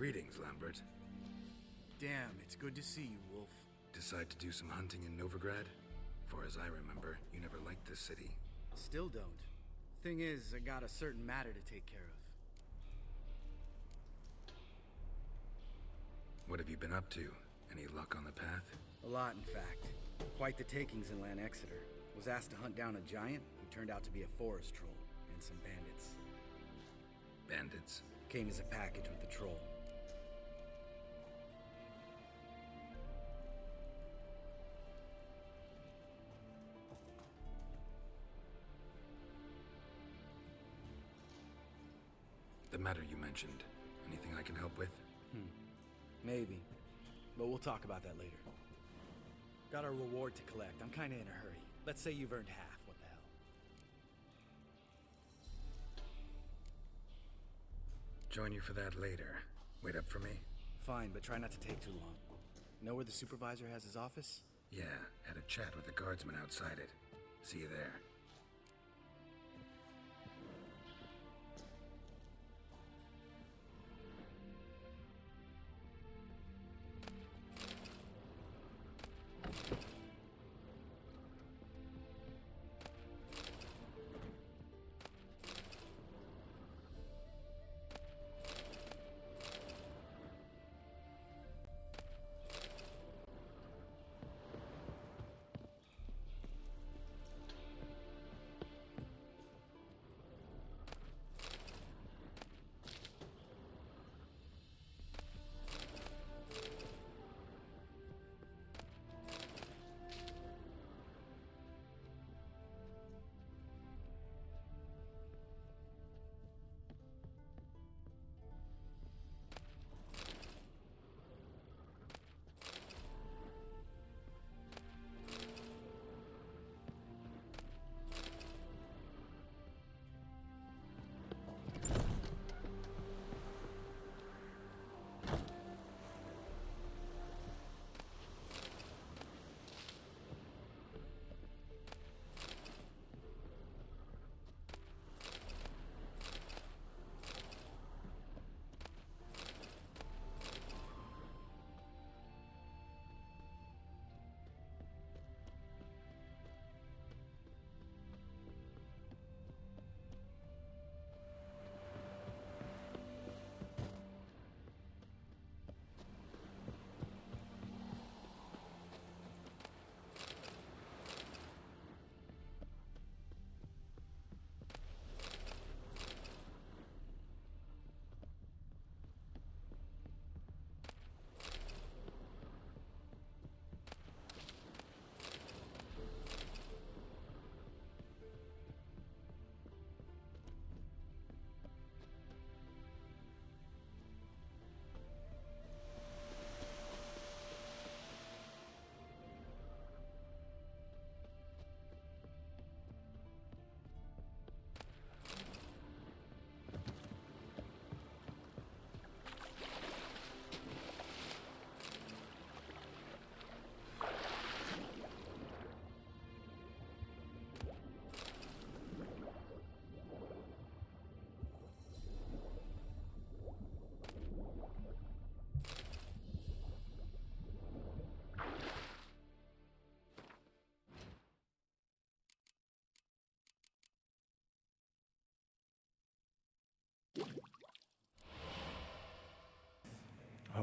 Greetings, Lambert. Damn, it's good to see you, Wolf. Decide to do some hunting in Novigrad? For as I remember, you never liked this city. Still don't. Thing is, I got a certain matter to take care of. What have you been up to? Any luck on the path? A lot, in fact. Quite the takings in Lan Exeter. Was asked to hunt down a giant who turned out to be a forest troll, and some bandits. Bandits? Came as a package with the troll. The matter you mentioned. Anything I can help with? Maybe. But we'll talk about that later. Got a reward to collect. I'm kinda in a hurry. Let's say you've earned half. What the hell? Join you for that later. Wait up for me? Fine, but try not to take too long. Know where the supervisor has his office? Yeah, had a chat with the guardsman outside it. See you there.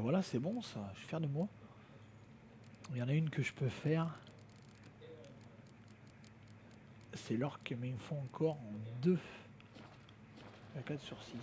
voilà, c'est bon ça, je suis fier de moi. Il y en a une que je peux faire. C'est l'orque, mais il me faut encore en 2. À 4 sur 6.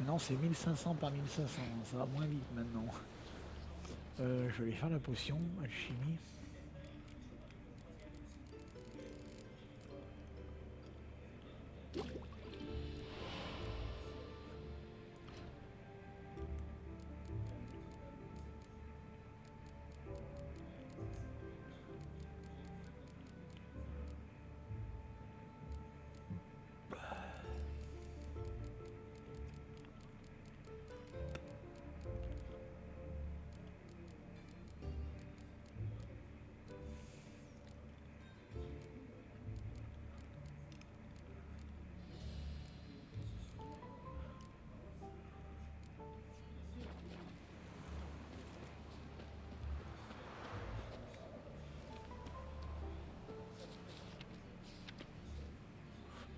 Non, c'est 1500 par 1500, ça va moins vite maintenant. Je vais aller faire la potion, alchimie.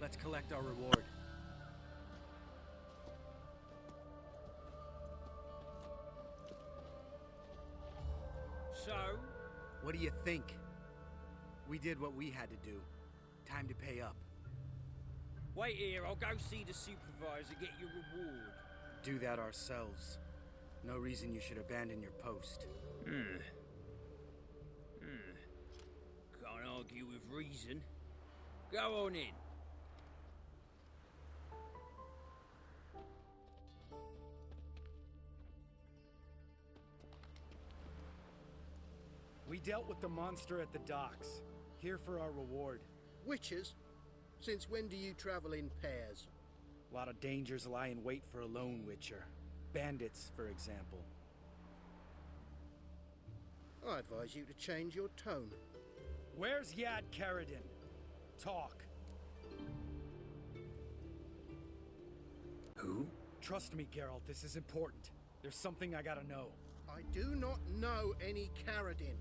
Let's collect our reward. So? What do you think? We did what we had to do. Time to pay up. Wait here, I'll go see the supervisor, get your reward. Do that ourselves. No reason you should abandon your post. Can't argue with reason. Go on in. We dealt with the monster at the docks. Here for our reward. Witches? Since when do you travel in pairs? A lot of dangers lie in wait for a lone witcher. Bandits, for example. I advise you to change your tone. Where's Yad Karadin? Talk. Who? Trust me, Geralt, this is important. There's something I gotta know. I do not know any Karadin.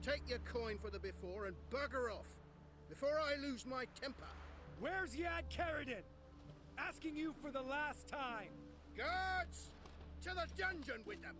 Take your coin for the before and bugger off, before I lose my temper. Where's Yad Karadin? Asking you for the last time. Guards! To the dungeon with them!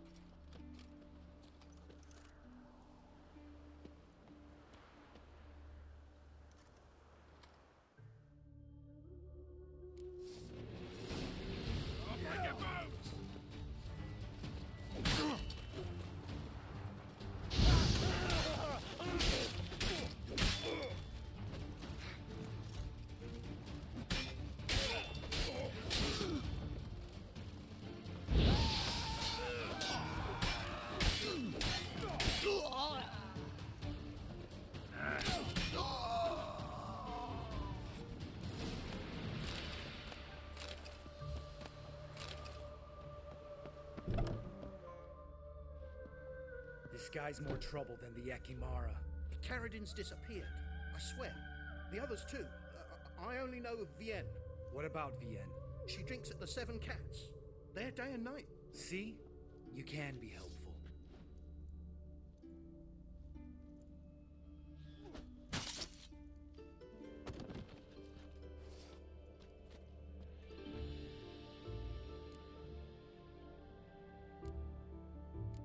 This guy's more trouble than the Ekimara. Karadin's disappeared, I swear. The others too. I only know of Vienne. What about Vienne? She drinks at the Seven Cats. There day and night. See? You can be helpful.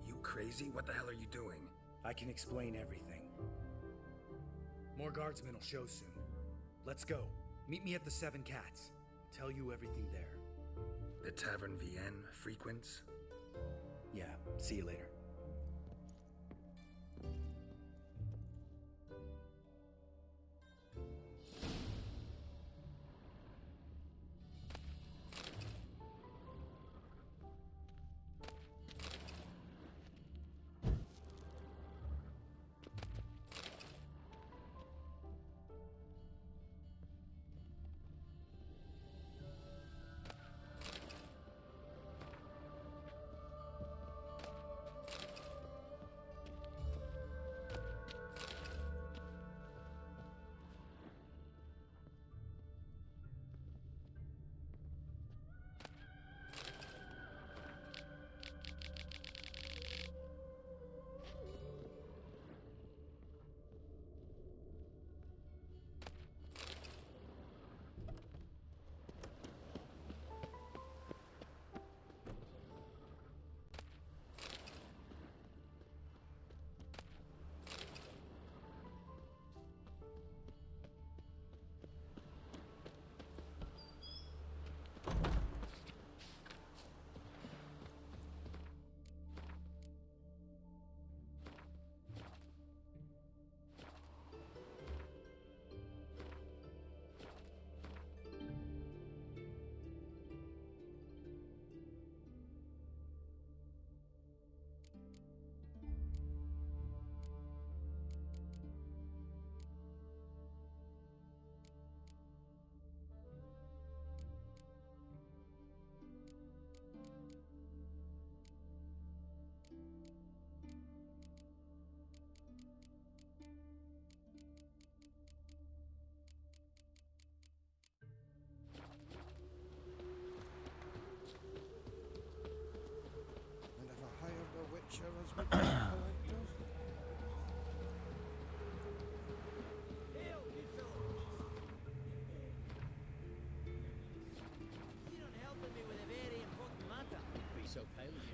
You crazy? What the hell are you doing? I can explain everything. More guardsmen will show soon. Let's go. Meet me at the Seven Cats. Tell you everything there. The Tavern Vienne frequents? Yeah, see you later.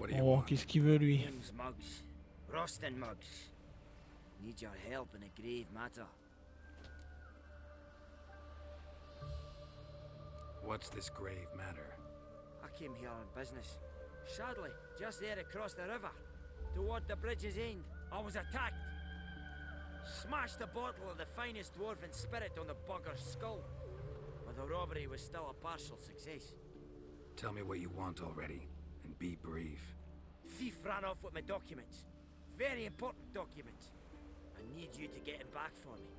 What do you Oh, want? qu'est-ce qu'il veut lui? Name's Muggs. Rostin Muggs. Need your help in a grave matter. What's this grave matter? I came here on business. Sadly, just there across the river, toward the bridge's end, I was attacked. Smashed a bottle of the finest dwarven spirit on the bugger's skull. But the robbery was still a partial success. Tell me what you want already, and be brief. Thief ran off with my documents. Very important documents. I need you to get him back for me.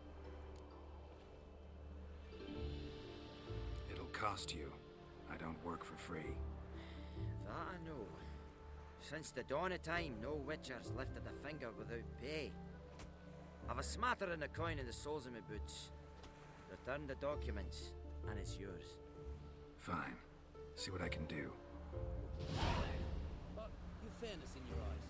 It'll cost you. I don't work for free. That I know. Since the dawn of time, no witcher's lifted a finger without pay. I've a smattering of coin in the soles of my boots. Return the documents, and it's yours. Fine. See what I can do. But with fairness in your eyes.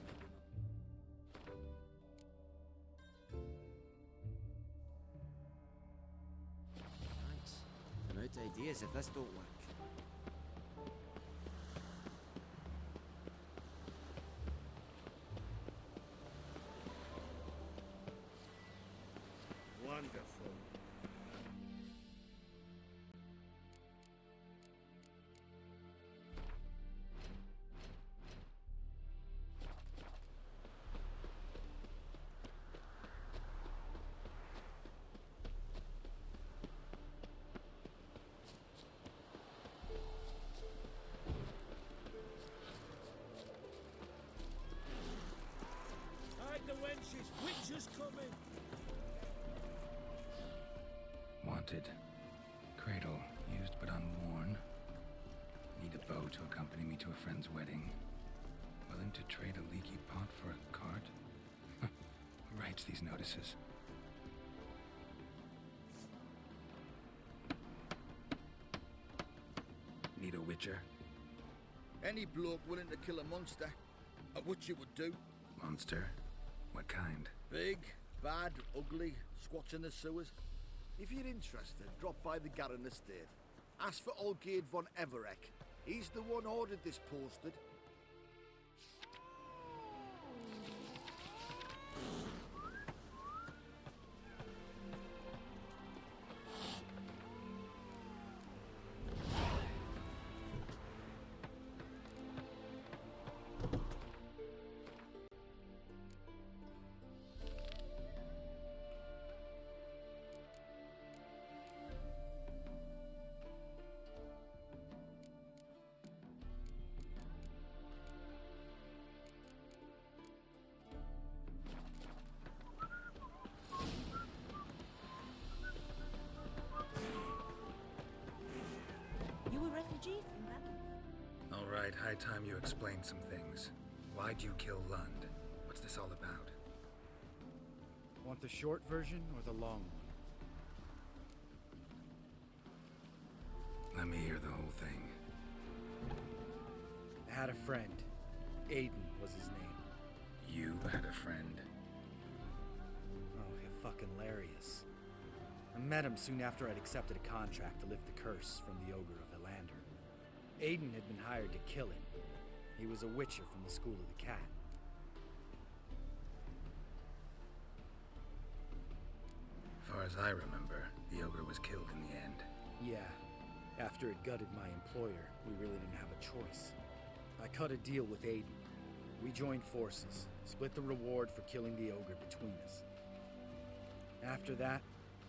Thanks. I'm out of ideas if this don't work. Wonderful. Hide the wenches! Witches coming! Wanted. Cradle, used but unworn. Need a bow to accompany me to a friend's wedding. Willing to trade a leaky pot for a cart? Who writes these notices? Need a witcher? Any bloke willing to kill a monster, what you would do. Monster? What kind? Big, bad, ugly, squats in the sewers. If you're interested, drop by the Garren estate. Ask for Olgierd von Everek. He's the one ordered this posted. You a refugee from Battle? All right, high time you explain some things. Why'd you kill Lund? What's this all about? Want the short version or the long one? Let me hear the whole thing. I had a friend. Aiden was his name. You had a friend? Oh, you're fucking hilarious. I met him soon after I'd accepted a contract to lift the curse from the Ogre of Elander. Aiden had been hired to kill him. He was a witcher from the School of the Cat. Far as I remember, the ogre was killed in the end. Yeah. After it gutted my employer, we really didn't have a choice. I cut a deal with Aiden. We joined forces, split the reward for killing the ogre between us. After that,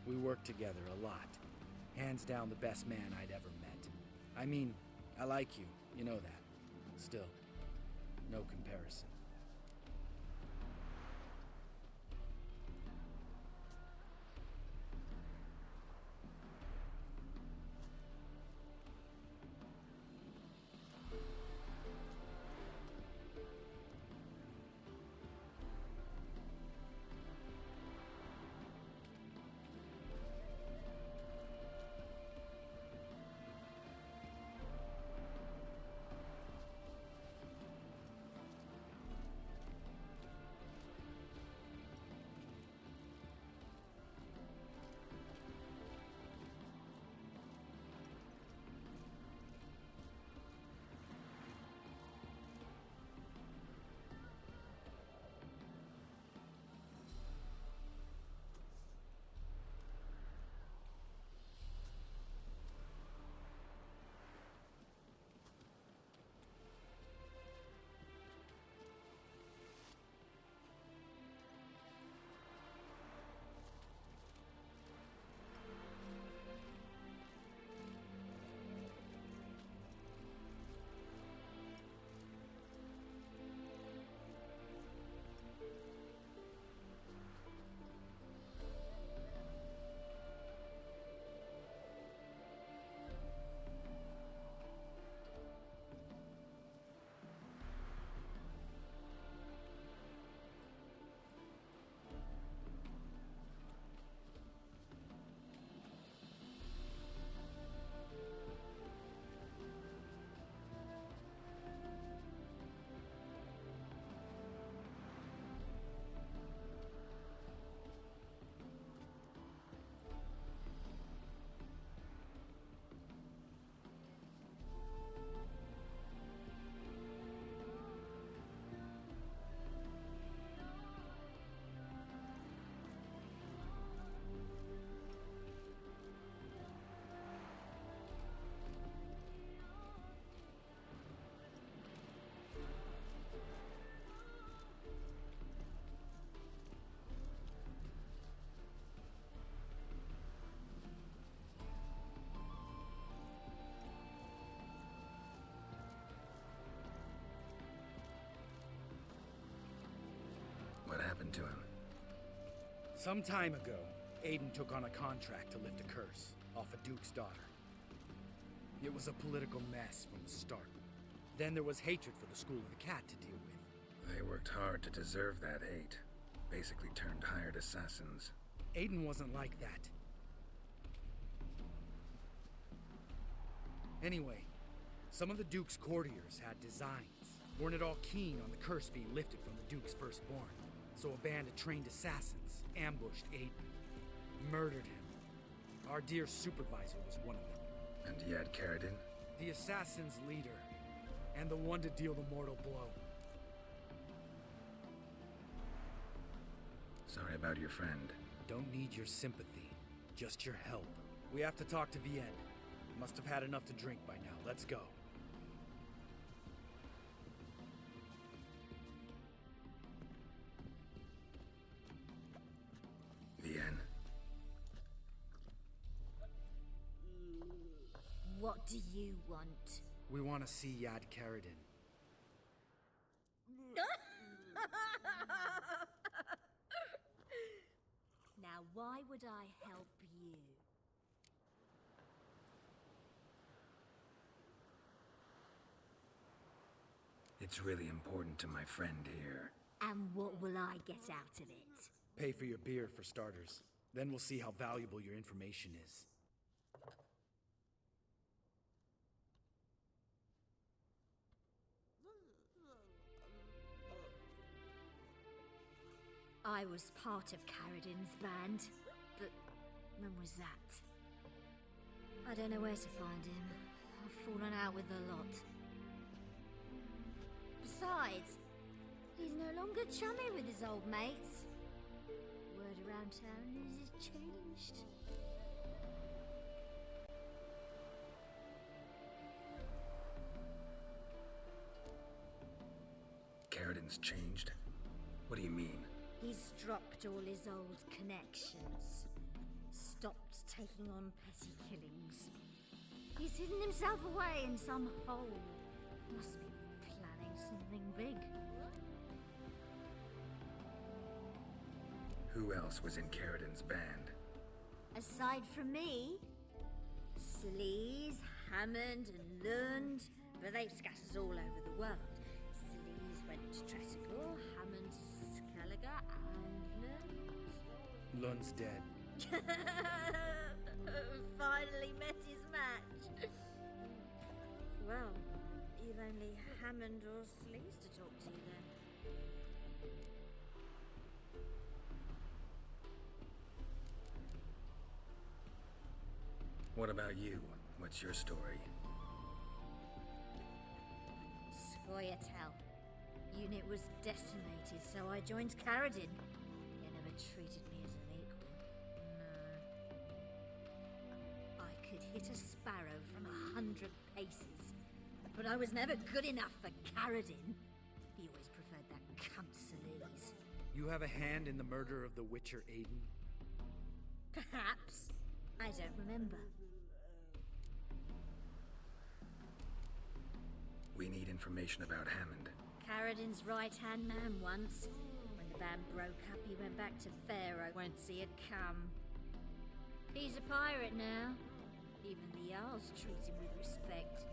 we worked together a lot. Hands down the best man I'd ever met. I mean, I like you, you know that. Still, no comparison. happened to him? Some time ago, Aiden took on a contract to lift a curse off a duke's daughter. It was a political mess from the start. Then there was hatred for the School of the Cat to deal with. They worked hard to deserve that hate. Basically turned hired assassins. Aiden wasn't like that. Anyway, some of the Duke's courtiers had designs. Weren't at all keen on the curse being lifted from the Duke's firstborn. So a band of trained assassins ambushed Aiden. Murdered him. Our dear supervisor was one of them. And Yad Karadin? The assassin's leader. And the one to deal the mortal blow. Sorry about your friend. Don't need your sympathy. Just your help. We have to talk to Vienne. Must have had enough to drink by now. Let's go. Vienne. What do you want? We want to see Yad Karadin. Now, why would I help you? It's really important to my friend here. And what will I get out of it? Pay for your beer, for starters. Then we'll see how valuable your information is. I was part of Karadin's band, but when was that? I don't know where to find him. I've fallen out with a lot. Besides, he's no longer chummy with his old mates. Word around town is he's changed. Karadin's changed? What do you mean? He's dropped all his old connections. Stopped taking on petty killings. He's hidden himself away in some hole. Must be planning something big. Who else was in Karadin's band? Aside from me, Sleaze, Hammond and Lund, but they've scattered all over the world. Sleaze went to Treticle, Hammond to Skellige, and Lund... Lund's dead. Finally met his match. Well, you've only Hammond or Sleaze to talk to then. What about you? What's your story? Skoyatel. Unit was decimated, so I joined Karadin. He never treated me as an equal. No. I could hit a sparrow from 100 paces, but I was never good enough for Karadin. He always preferred that cunt Sleaze. You have a hand in the murder of the Witcher Aiden? Perhaps. I don't remember. We need information about Hammond. Karadin's right-hand man once. When the band broke up, he went back to Pharaoh whence he had come. He's a pirate now. Even the Jarls treat him with respect.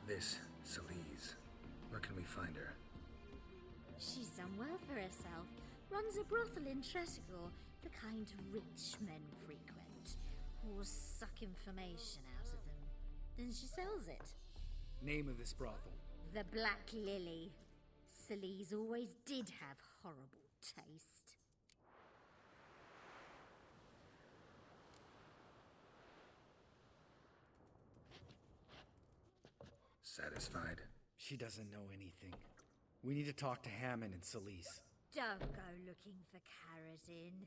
This Sleaze. Where can we find her? She's done well for herself. Runs a brothel in Treticle, the kind rich men frequent. Or suck information out of them. Then she sells it. Name of this brothel? The Black Lily. Sleaze always did have horrible taste. Satisfied? She doesn't know anything. We need to talk to Hammond and Sleaze. Don't go looking for Karadin.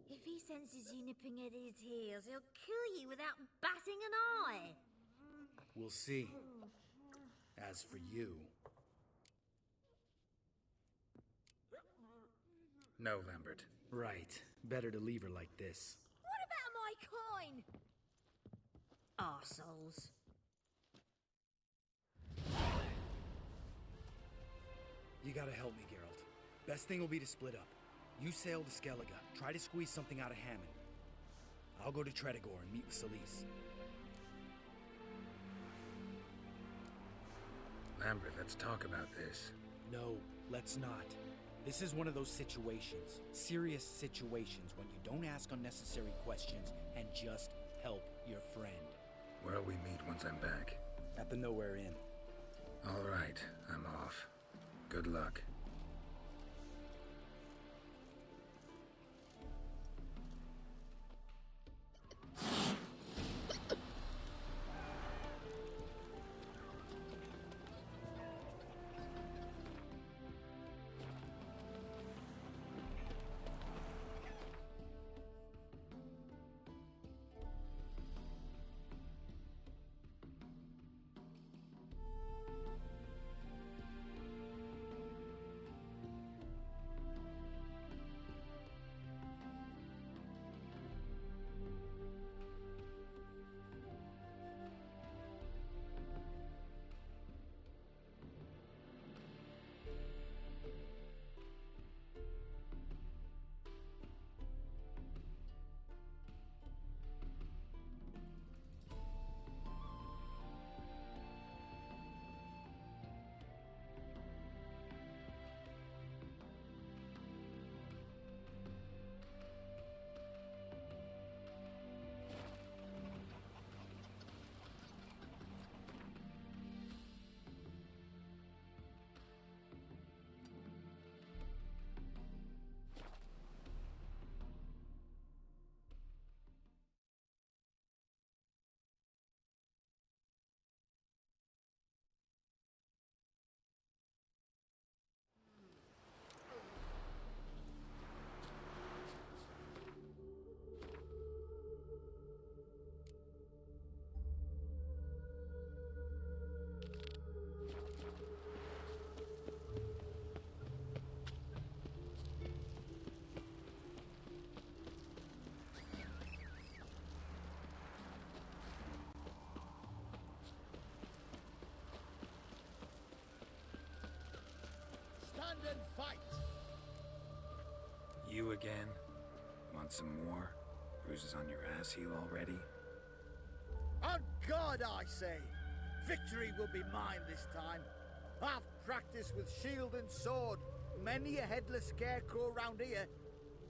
If he senses you nipping at his heels, he'll kill you without batting an eye. We'll see. As for you... No, Lambert. Right. Better to leave her like this. What about my coin? Arseholes. You gotta help me, Geralt. Best thing will be to split up. You sail to Skellige. Try to squeeze something out of Hammond. I'll go to Tredegor and meet with Solis. Lambert, let's talk about this. No, let's not. This is one of those situations. Serious situations when you don't ask unnecessary questions and just help your friend. Where'll we meet once I'm back? At the Nowhere Inn. All right, I'm off. Good luck. Stand and fight! You again? Want some more? Bruises on your ass heel already? On guard, I say! Victory will be mine this time. I've practiced with shield and sword. Many a headless scarecrow round here.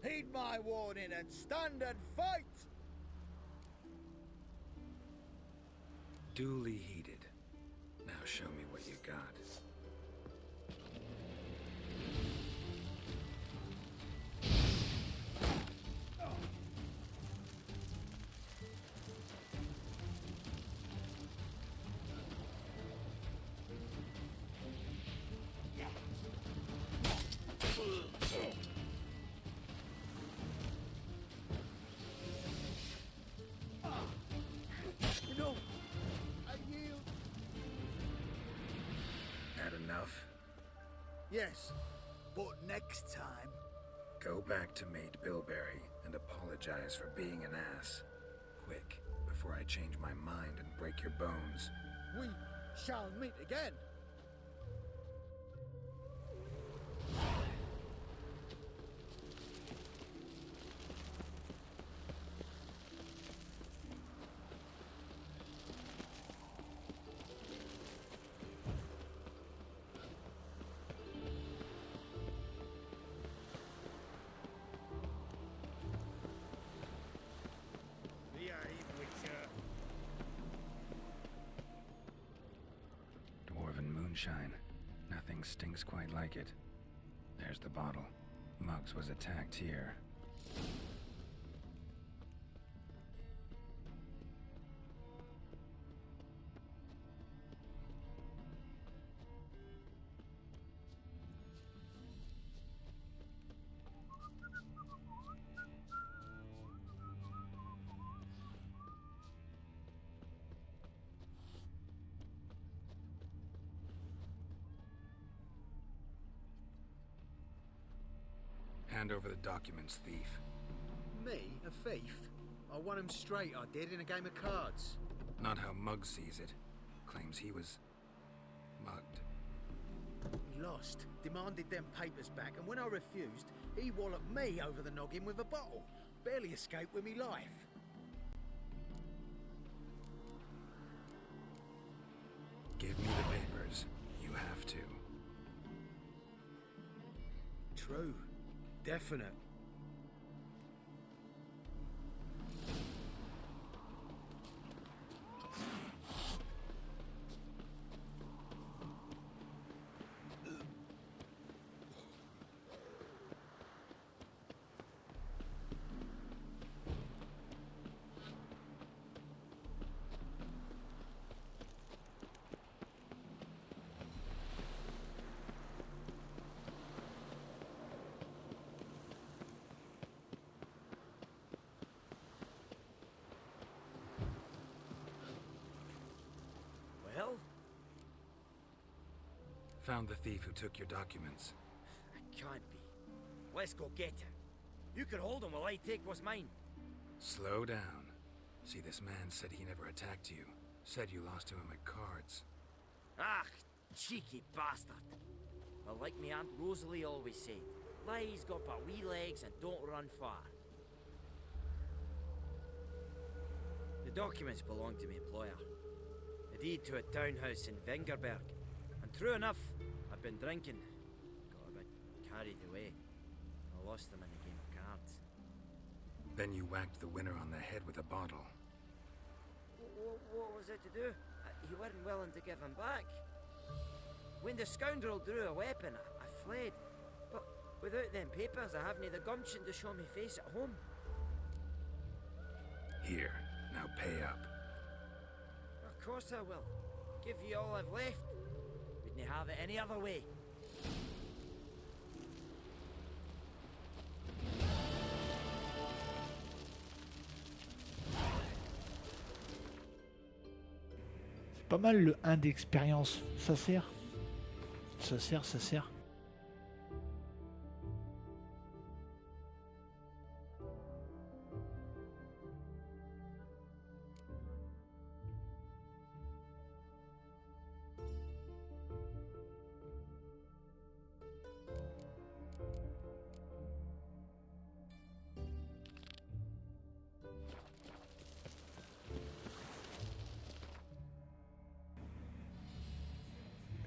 Heed my warning and stand and fight! Duly heeded. Now show me what you got. No! I yield! Had enough? Yes, but next time... Go back to Maid Bilberry and apologize for being an ass. Quick, before I change my mind and break your bones. we shall meet again. Dwarven moonshine. Nothing stinks quite like it. There's the bottle. Muggs was attacked here. Hand over the documents, thief. Me? A thief? I won him straight, I did, in a game of cards. Not how Mugg sees it. Claims he was mugged. He lost, demanded them papers back, and when I refused, he walloped me over the noggin with a bottle. Barely escaped with me life. Give me the papers. You have to. True. Definite. Well? Found the thief who took your documents. It can't be. Let's go get him. You can hold him while I take what's mine. Slow down. See, this man said he never attacked you. Said you lost to him at cards. Ah, cheeky bastard. Well, like me Aunt Rosalie always said, lies got but wee legs and don't run far. The documents belong to my employer. A deed to a townhouse in Vengerberg. And true enough, I've been drinking. Got a bit carried away. I lost them in a game of cards. Then you whacked the winner on the head with a bottle. What was it to do? You weren't willing to give him back. When the scoundrel drew a weapon, I fled. But without them papers, I haven't the gumption to show me face at home. Here, now pay up. Of course I will. Give you all I've left. Wouldn't have it any other way. C'est pas mal le 1 d'expérience. Ça sert. Ça sert, ça sert.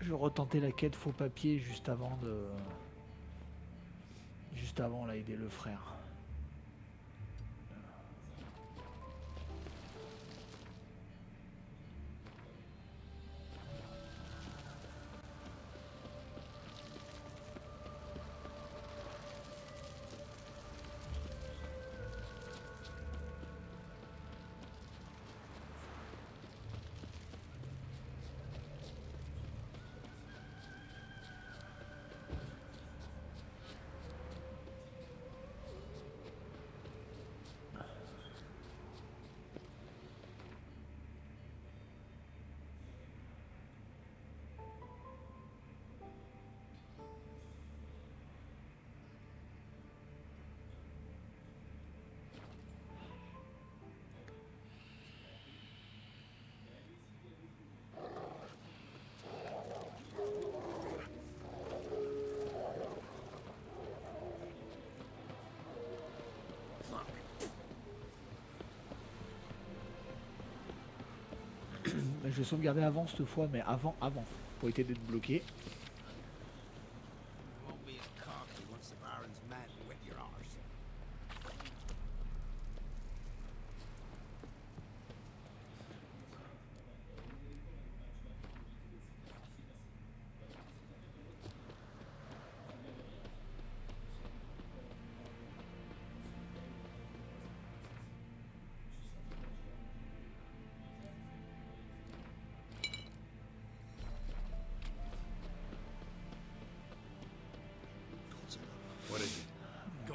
Je retentais la quête faux papier juste avant de... Juste avant là, aider le frère. Je vais sauvegarder avant cette fois, mais avant, pour éviter d'être bloqué.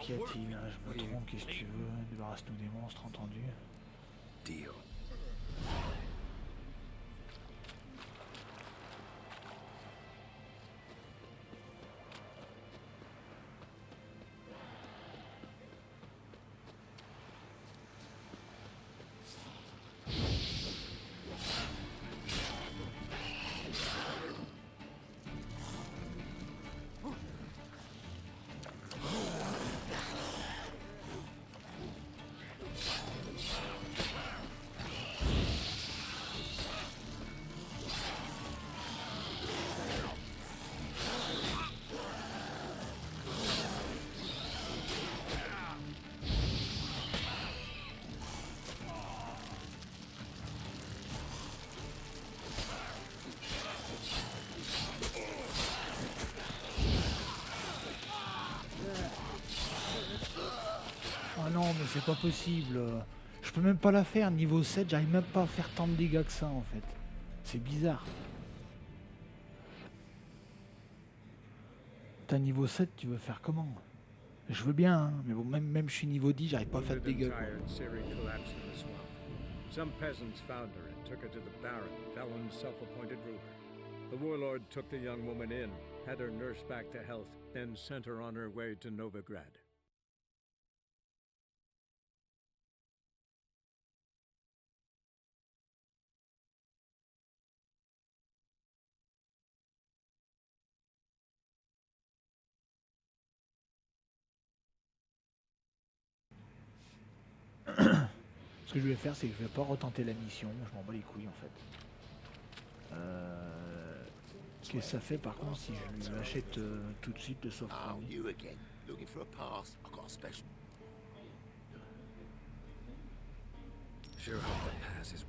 Qu'y a-t-il? Je me trompe, qu'est-ce que tu veux? Débarrasse-nous des monstres, entendu. Deal. Ah non, mais c'est pas possible. Je peux même pas la faire. Niveau 7, j'arrive même pas à faire tant de dégâts que ça en fait. C'est bizarre. T'as niveau 7, tu veux faire comment? Je veux bien, hein, mais bon, même je suis niveau 10, j'arrive pas à faire de dégâts. Quoi. Some peasants found her and took her to the Baron, Felon's self-appointed ruler. The warlord took the young woman in, had her nursed back to health, then sent her on her way to Novigrad. Ce que je vais faire, c'est que je vais pas retenter la mission, je m'en bats les couilles en fait. Qu'est-ce que ça fait par contre si je lui achète tout de suite le soft-round? Sure hope the pass is...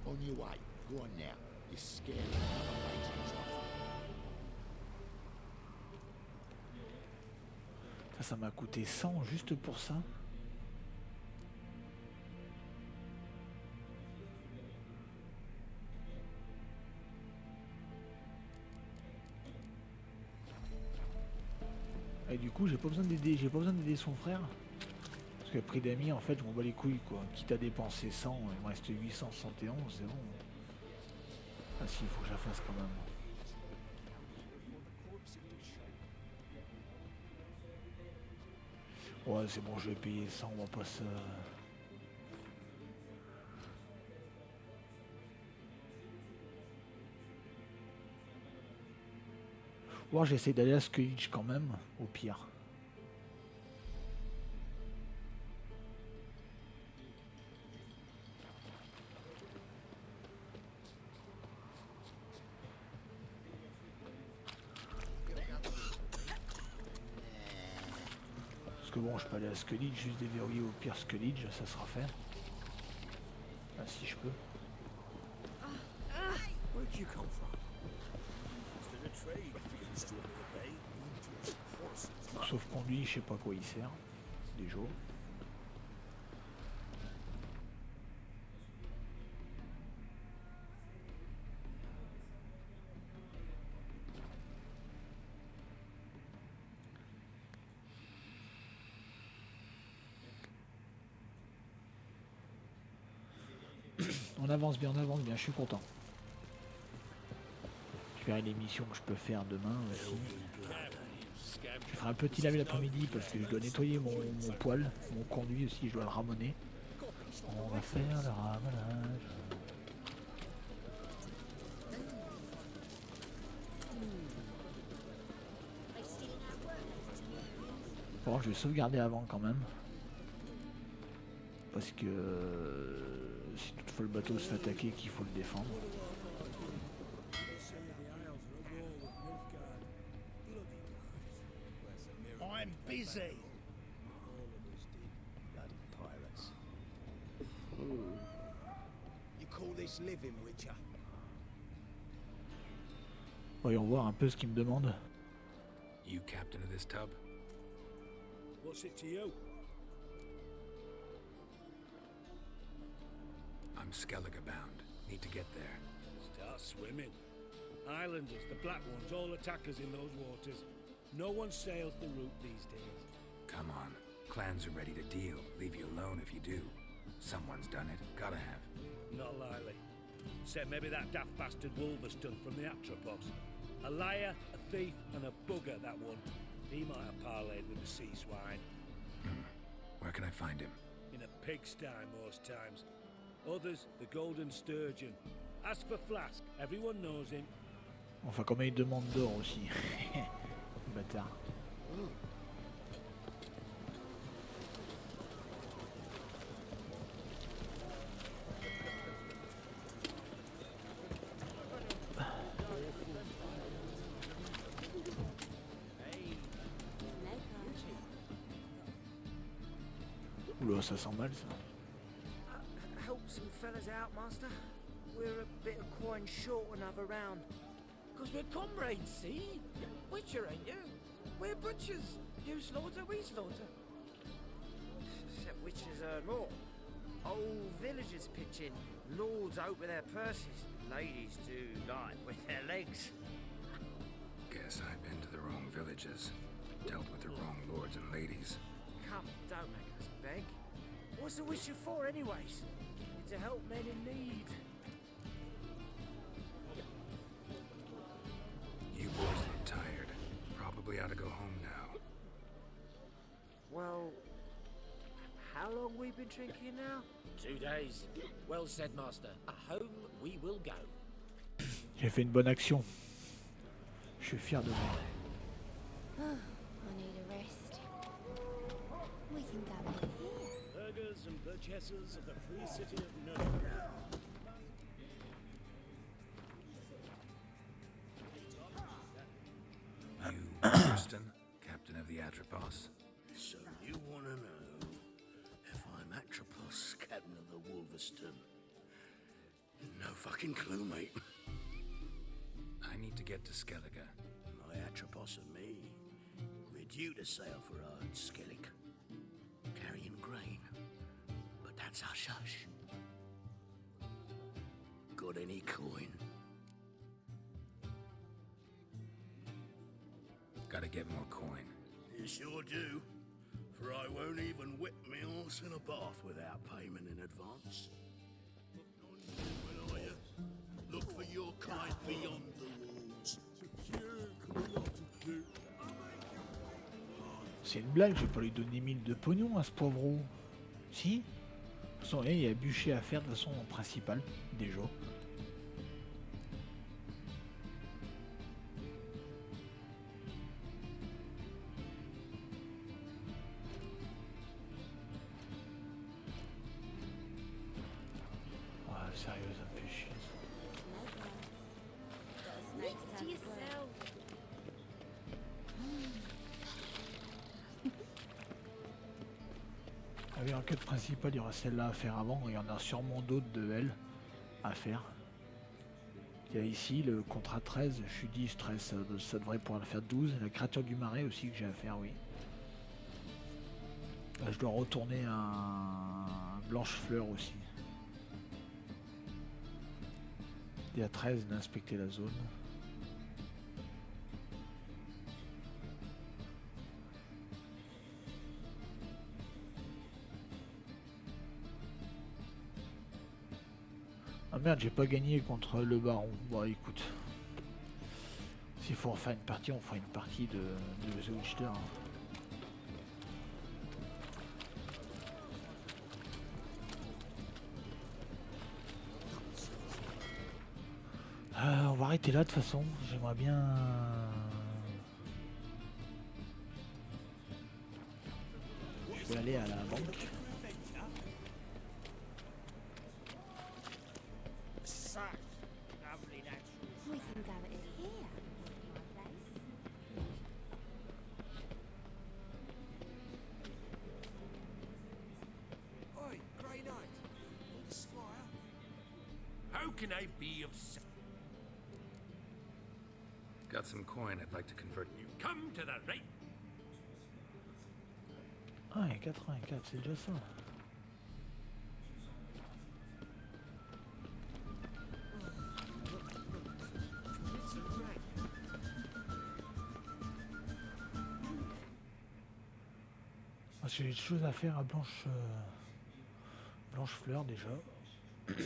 On your way. Go on now. You're scared. Ça m'a coûté 100 juste pour ça. Et du coup j'ai pas besoin d'aider, son frère. Parce que prix d'amis en fait je m'en bats les couilles quoi. Quitte à dépenser 100, il me reste 871, c'est bon. Ah si, il faut que je la fasse quand même. Ouais c'est bon, je vais payer 100, on va pas se... Ouais, j'essaie d'aller à Skellige quand même, au pire. Parce que bon, je peux aller à Skellige, juste déverrouiller au pire Skellige, ça sera fait. Ah, si je peux. Sauf qu'on lui, je sais pas quoi il sert. Déjà. On avance bien, je suis content. Je verrai les missions que je peux faire demain aussi. Je ferai un petit laver l'après-midi parce que je dois nettoyer mon poêle, mon conduit aussi, je dois le ramener. On va faire le ramenage. Bon, je vais sauvegarder avant quand même. Parce que si toutefois le bateau se fait attaquer, qu'il faut le défendre. I'm busy. Bloody pirates. You call this living, Witcher? Voyons voir un peu ce qu'il me demande. You captain of this tub? What's it to you? I'm Skellige bound. Need to get there. Start swimming. Islanders, the Black Ones, all attackers in those waters. No one sails the route these days. Come on. Clans are ready to deal. Leave you alone if you do. Someone's done it. Gotta have. Not likely. Say maybe that daft bastard Wolverstone from the Atropos. A liar, a thief, and a bugger, that one. He might have parlayed with the sea swine. Where can I find him? In a pigsty most times. Others, the Golden Sturgeon. As for Flask, everyone knows him. Enfin, combien il demande d'or aussi. Bâtard. Oula, ça sent mal ça. Help some fellas out, Master. We're a bit of coin short another round. Because we're comrades, see? Witcher, ain't you? We're butchers. You slaughter, we slaughter. Except witches earn more. Old villagers pitch in. Lords out with their purses. Ladies do light with their legs. Guess I've been to the wrong villages. Dealt with the wrong lords and ladies. Come, don't make us beg. What's the witcher for, anyways? To help men in need. You boys look tired. Probably ought to go home now. Well, how long we been drinking now? 2 days. Well said, Master. Home we will go. J'ai fait une bonne action. Je suis fier de moi. I need a rest. We can go in here. Burghers and burgesses of the free city of Nuremberg. You, Preston, captain of the Atropos. So you want to know if I'm Atropos, captain of the Wolverston? No fucking clue, mate. I need to get to Skellige. My Atropos and me, we're due to sail for Ard Skellig, carrying grain. But that's hush-hush. Got any coin? Gotta get more coin. You sure do. For I won't even whip me horse in a bath without payment in advance. When are you? Look for your kind beyond the walls. C'est une blague, je vais pas lui donner 1000 de pognon à ce pauvreau. Si? De toute façon, il y a bûcher à faire de façon principale, déjà. Sérieux, ça me fait chier. Next to yourself. Ah oui, en quête principale, il y aura celle-là à faire avant. Il y en a sûrement d'autres de elle à faire. Il y a ici le contrat 13. Je suis 10, 13, ça devrait pouvoir le faire 12. La créature du marais aussi que j'ai à faire, oui. Là, je dois retourner un blanche-fleur aussi. Il y a 13 d'inspecter la zone. Ah merde, j'ai pas gagné contre le baron. Bon écoute. S'il faut refaire une partie, on fera une partie de The Witcher. On va arrêter là de toute façon. J'aimerais bien. Je vais aller à la banque. We can go in here. My place. Oi, Grey Knight. Squire. How can I be of service? Got some coin I'd like to convert. You come to the right. Ah, et 84, c'est déjà ça. J'ai des choses à faire à Blanche Fleur déjà. Je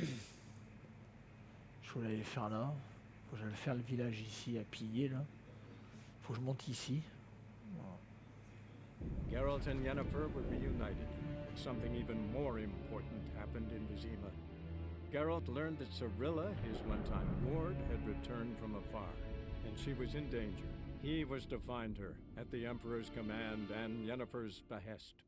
voulais aller faire là. Faut que j'aille faire le village ici à piller là. Faut que je monte ici. Voilà. Geralt and Yennefer were reunited, but something even more important happened in Vizima. Geralt learned that Cirilla, his one-time ward, had returned from afar, and she was in danger. He was to find her, at the Emperor's command and Yennefer's behest.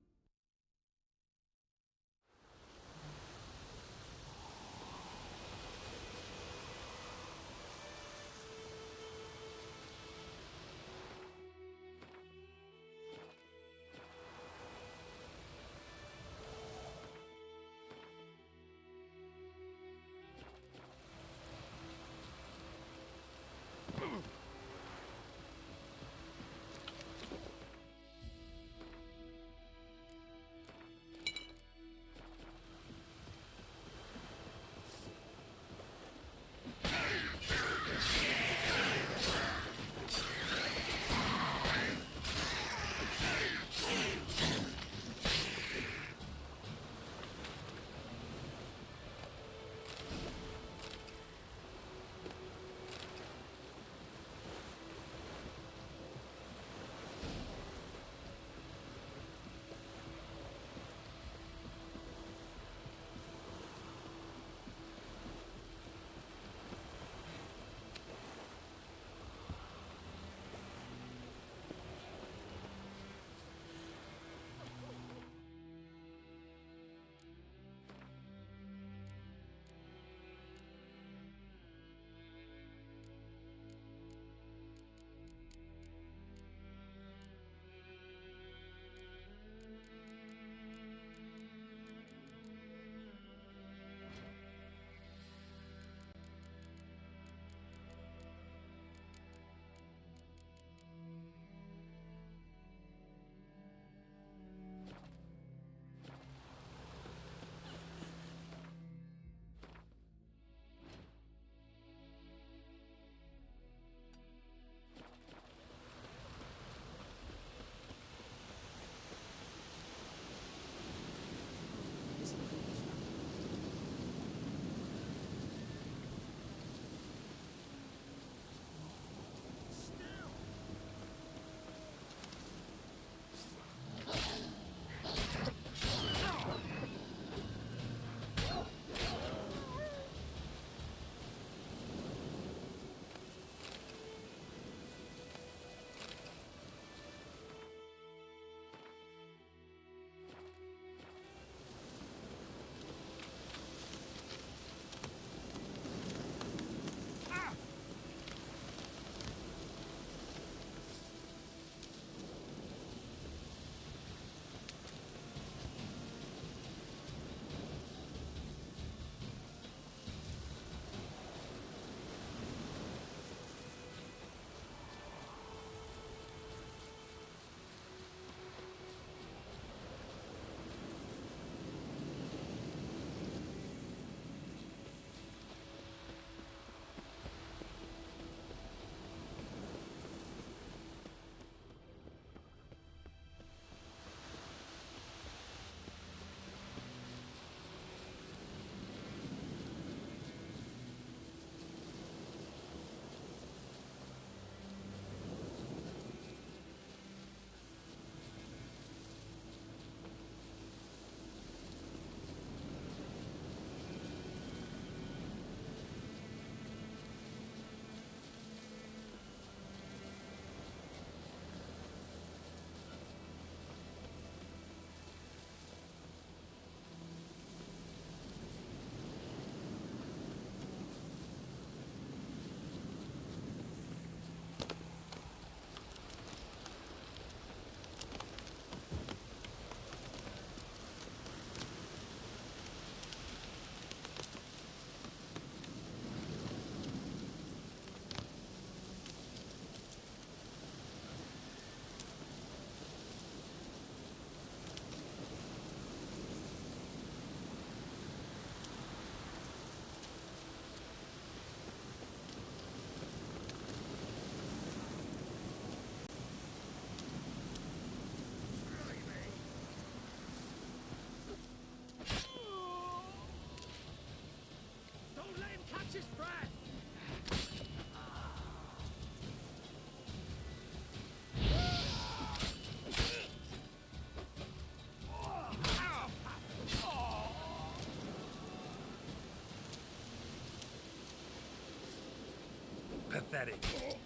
pathetic.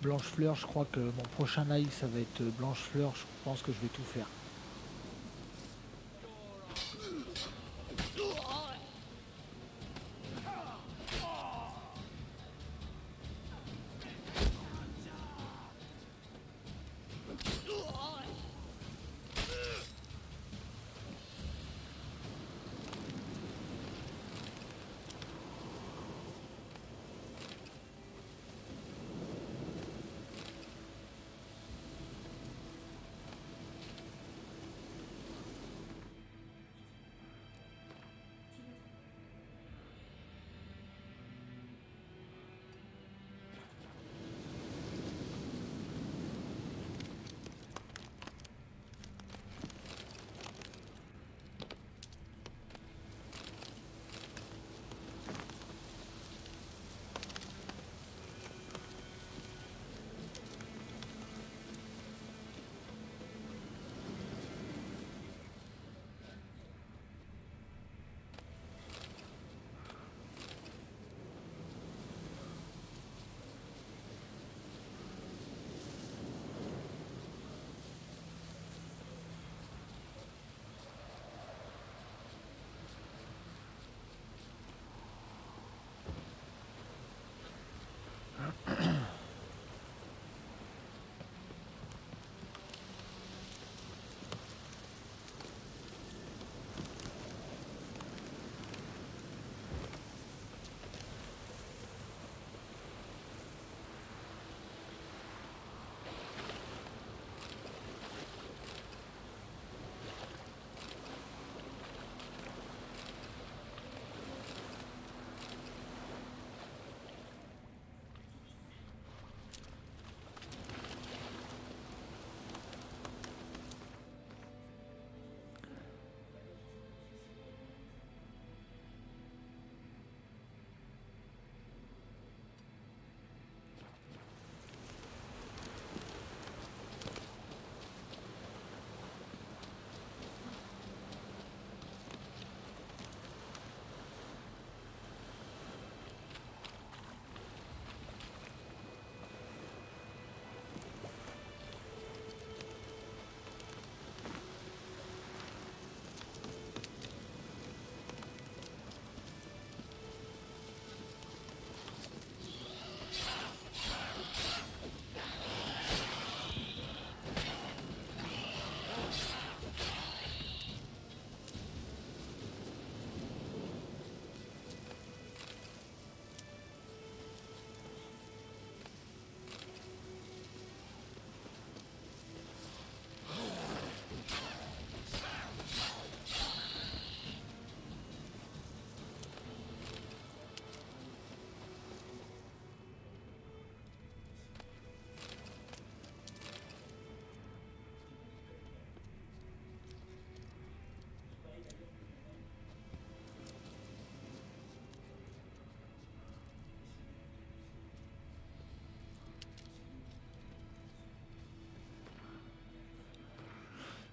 Blanche-Fleur, je crois que mon prochain live ça va être Blanche-Fleur, je pense que je vais tout faire.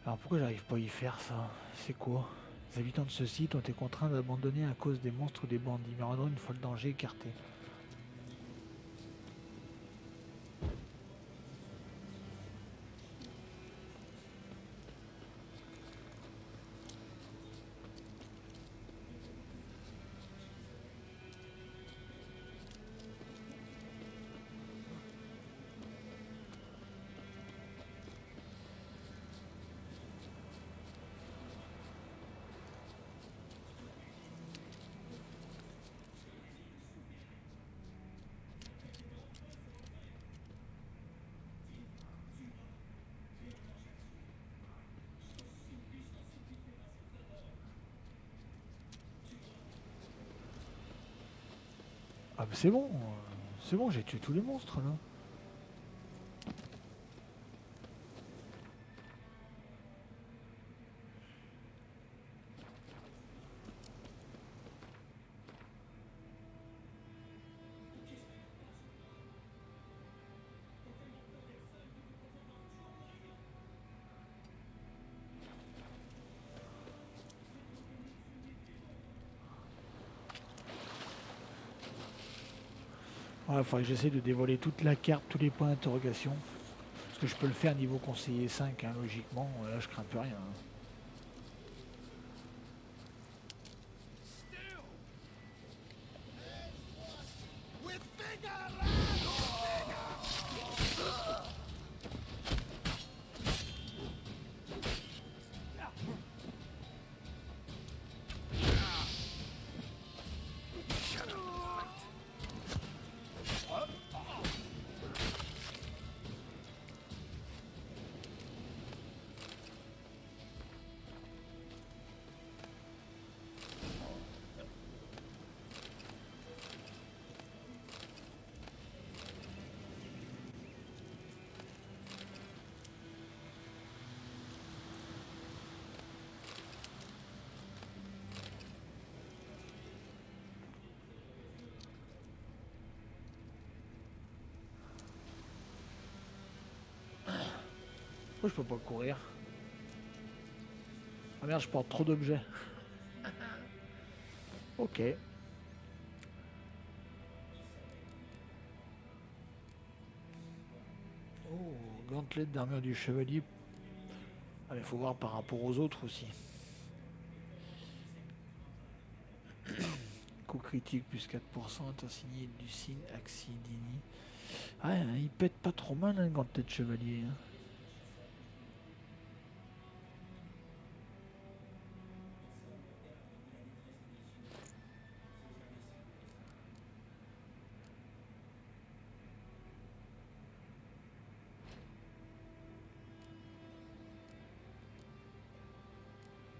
Alors pourquoi j'arrive pas à y faire ça? C'est quoi? Les habitants de ce site ont été contraints d'abandonner à cause des monstres ou des bandits, mais rendront une fois le danger écarté. Ah mais c'est bon, j'ai tué tous les monstres là. Ouais, il faudrait que j'essaie de dévoiler toute la carte, tous les points d'interrogation. Parce que je peux le faire niveau conseiller 5, hein, logiquement. Là, je crains plus rien. Hein. Pourquoi je peux pas courir? Ah merde, je porte trop d'objets. Ok. Oh, gantelet d'armure du chevalier. Ah mais faut voir par rapport aux autres aussi. Coup critique plus 4%, intensité du signe, Axidini. Ah, il pète pas trop mal un gantelet de chevalier. Hein.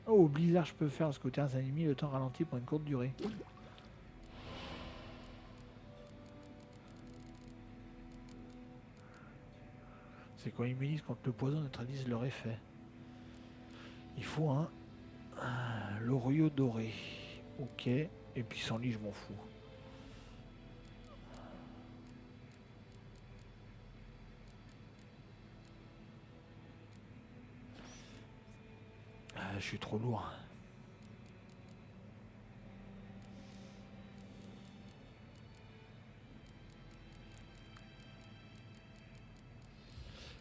Oh, blizzard, je peux faire ce côté un ennemi, le temps ralenti pour une courte durée. C'est quand ils immunise contre le poison, neutralise leur effet. Il faut un l'Orio doré. Ok. Et puis sans lit, je m'en fous. Ah, je suis trop lourd.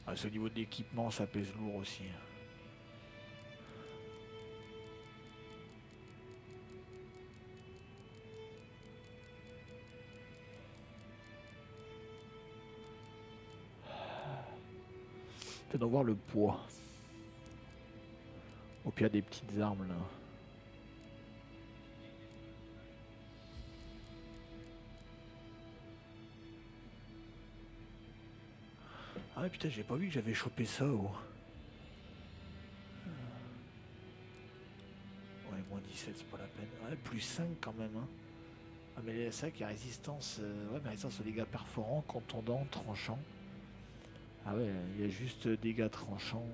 Ah, au niveau de l'équipement, ça pèse lourd aussi. Peut-être voir le poids. Au pire des petites armes là. Ah putain, j'ai pas vu que j'avais chopé ça. Oh. Ouais, moins 17, c'est pas la peine. Ouais, plus 5 quand même. Hein. Ah mais c'est vrai qu'il y a résistance. Ouais, mais résistance aux dégâts perforants, contondants, tranchants. Ah ouais, il y a juste dégâts tranchants.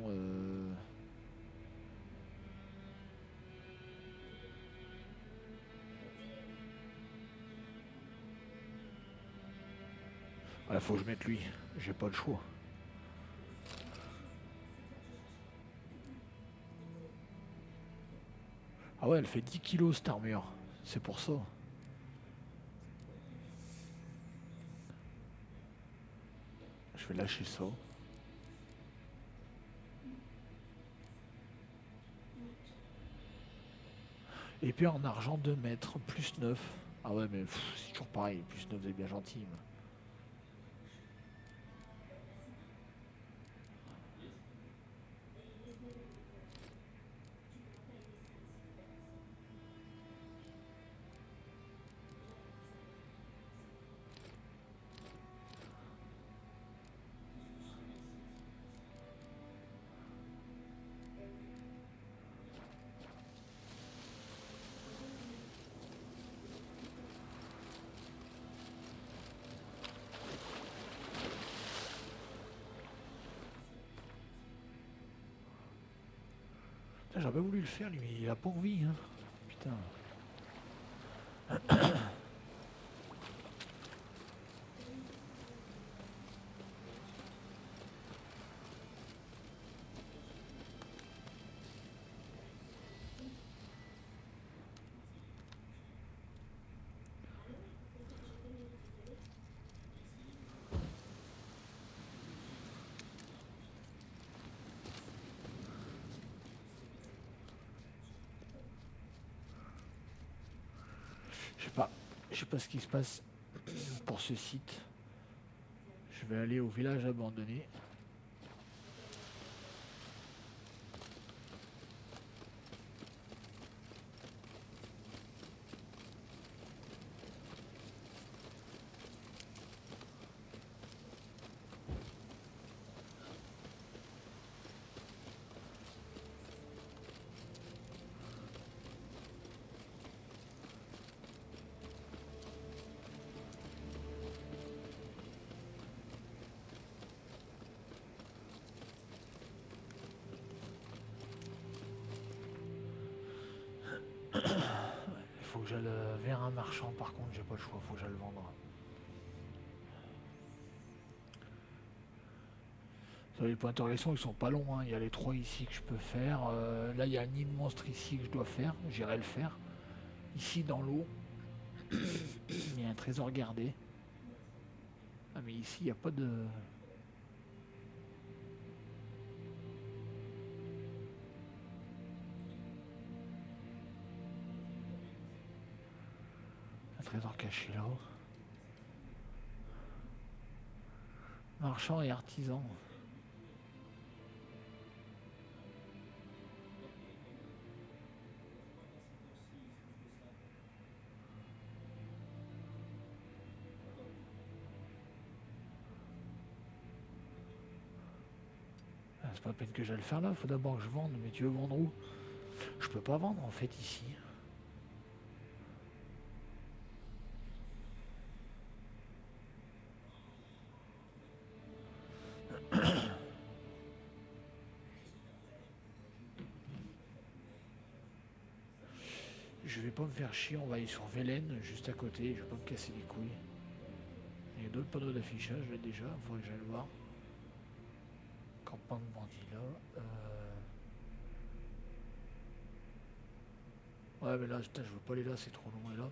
Ah, faut que je mette lui. J'ai pas le choix. Ah ouais, elle fait 10 kilos cette armure. C'est pour ça. Je vais lâcher ça. Et puis en argent 2 mètres, plus 9. Ah ouais, mais c'est toujours pareil. Plus 9, c'est bien gentil. Mais... Putain, j'aurais pas voulu le faire lui, mais il a pas envie, hein. Putain. Je sais pas ce qui se passe pour ce site. Je vais aller au village abandonné. Il faut que j'aille vers un marchand, par contre, j'ai pas le choix, faut que j'aille le vendre. Les points d'interrogation ils sont pas longs, hein. Il y a les 3 ici que je peux faire. Là il y a un nid de monstre ici que je dois faire, j'irai le faire. Ici dans l'eau, il y a un trésor gardé. Ah mais ici il n'y a pas de... Un trésor caché là. Marchand et artisan. C'est pas la peine que j'aille le faire là, faut d'abord que je vende, mais tu veux vendre où? Je peux pas vendre en fait ici. Je vais pas me faire chier, on va aller sur Vélène, juste à côté, je vais pas me casser les couilles. Il y a d'autres panneaux d'affichage là déjà, il faudrait que j'aille le voir. Campagne de bandit là. Ouais mais là, putain, je veux pas aller là, c'est trop loin là.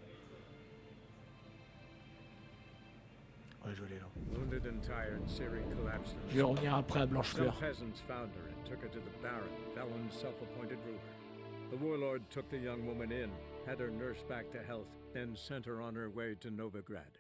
Ouais, je vais aller là. Wounded and tired, Ciri collapsed. Je vais revenir après à Blanchefleur. Some peasants found her and took her to the Baron, Velen's self-appointed ruler. The warlord took the young woman in, had her nursed back to health, then sent her on her way to Novigrad.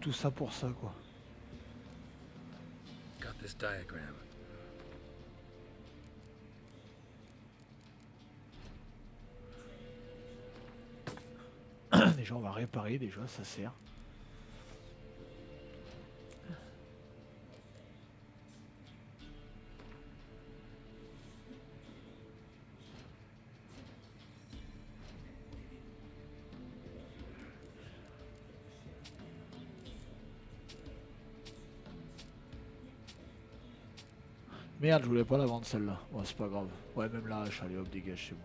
tout ça pour ça quoi. Got this diagram. Déjà on va réparer, déjà ça sert. Merde, je voulais pas la vendre celle-là. Bon, c'est pas grave. Ouais, même la hache, allez hop, dégage, c'est bon.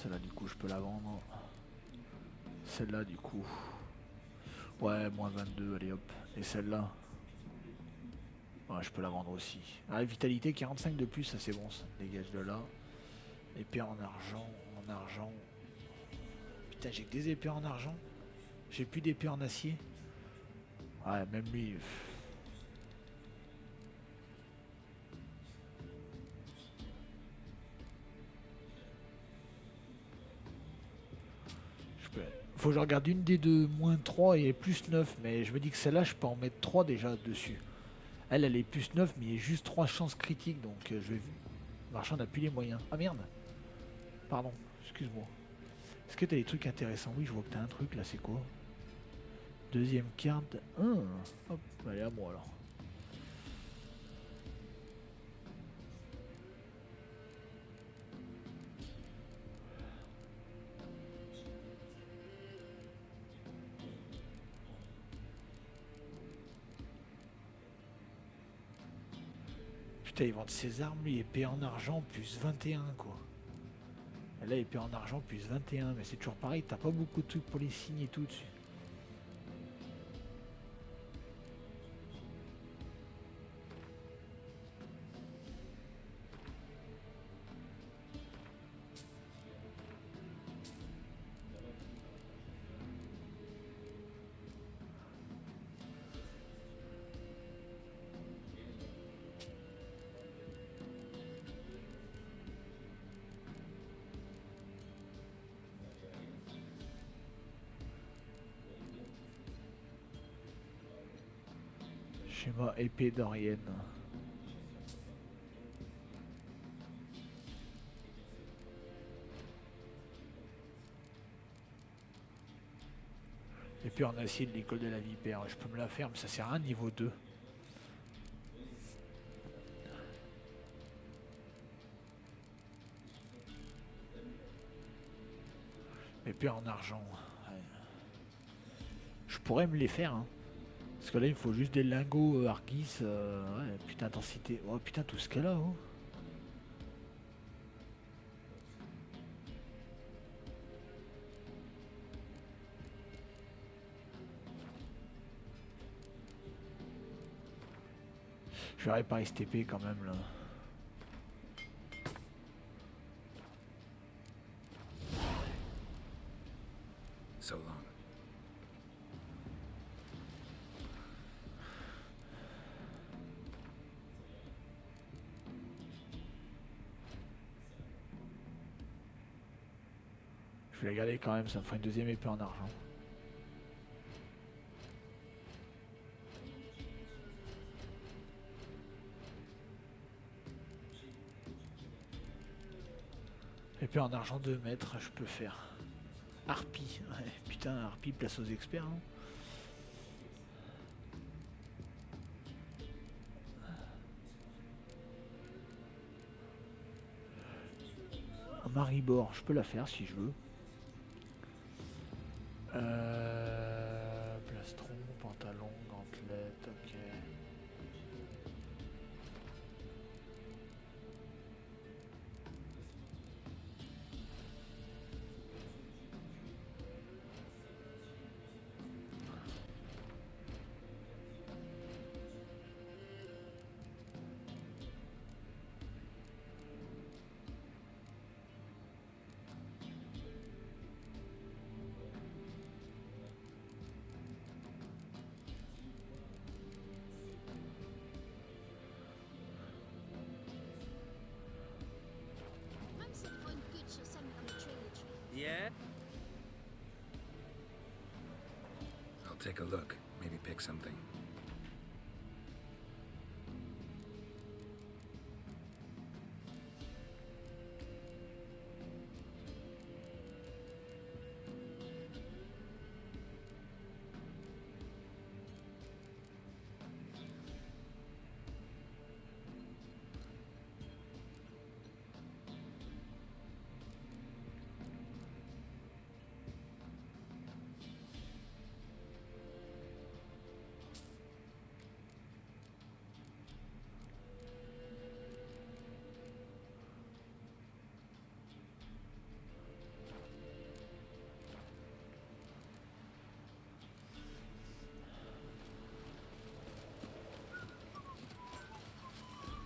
Celle-là, du coup, je peux la vendre. Celle-là, du coup. Ouais, moins 22, allez hop. Et celle-là. Ouais, je peux la vendre aussi. Ah, vitalité 45 de plus, ça c'est bon, ça dégage de là. Épée en argent, en argent. Putain, j'ai que des épées en argent. J'ai plus d'épée en acier. Ouais, même lui. Faut que je regarde une des deux, moins 3 et plus 9. Mais je me dis que celle-là, je peux en mettre 3 déjà dessus. Elle est plus 9, mais il y a juste 3 chances critiques. Donc je vais. Le marchand n'a plus les moyens. Ah merde. Pardon, excuse-moi. Est-ce que t'as des trucs intéressants? Oui, je vois que t'as un truc là, c'est quoi? Deuxième carte. Hop, allez à moi alors. Putain, ils vendent ses armes, lui, épée en argent, plus 21, quoi. Et là, épée en argent, plus 21, mais c'est toujours pareil, t'as pas beaucoup de trucs pour les signes et tout dessus. Schéma épée d'Orienne. Épée en acier de l'école de la vipère. Je peux me la faire, mais ça sert à un niveau 2. Épée en argent. Ouais. Je pourrais me les faire, hein. Parce que là, il me faut juste des lingots Argis. Ouais, putain, intensité. Oh putain, tout ce qu'elle a, oh. Je vais réparer cette épée quand même, là. So long. Je vais la garder quand même, ça me fera une deuxième épée en argent. Épée en argent 2 mètres, je peux faire. Harpie, ouais, putain, Harpie, place aux experts. Hein. Maribor, je peux la faire si je veux. Plastron, pantalon, gantelette, ok. take a look. Maybe pick something.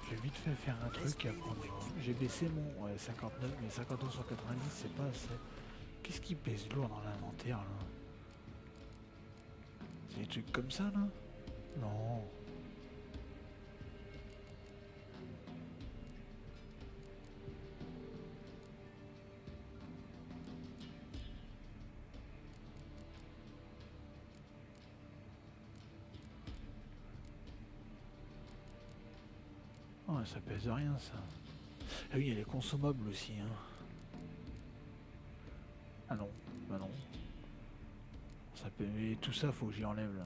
J'ai vite fait faire un truc à prendre. J'ai baissé mon 59, mais 59 sur 90 c'est pas assez. Qu'est-ce qui pèse lourd dans l'inventaire là? C'est des trucs comme ça là? Non. Oh, ça pèse rien ça. Ah oui, il y a les consommables aussi. Hein. Ah non, bah non. Ça peut... Mais tout ça, faut que j'y enlève là.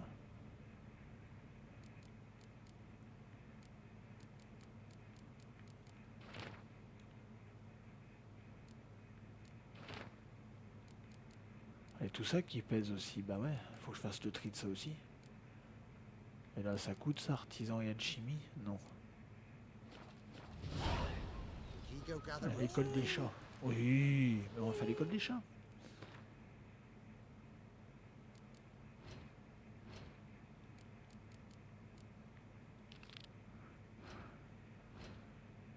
Et tout ça qui pèse aussi, bah ouais, faut que je fasse le tri de ça aussi. Et là, ça coûte ça, artisan et alchimie? Non. L'école des chats. Oui, mais on va faire l'école des chats.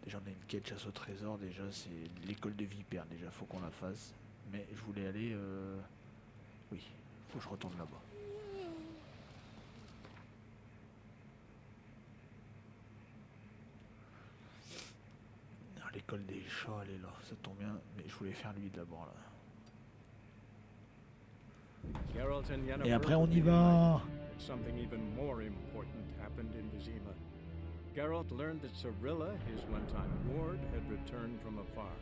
Déjà, on a une quête chasse au trésor. Déjà, c'est l'école de vipères. Déjà, faut qu'on la fasse. Mais je voulais aller... Oui, faut que je retourne là-bas. L'école des chats, elle est là, ça tombe bien, mais je voulais faire lui d'abord là. Et après on y va. Something even more important happened in Vizima. Geralt learned that Cirilla, his one-time ward, had returned from afar,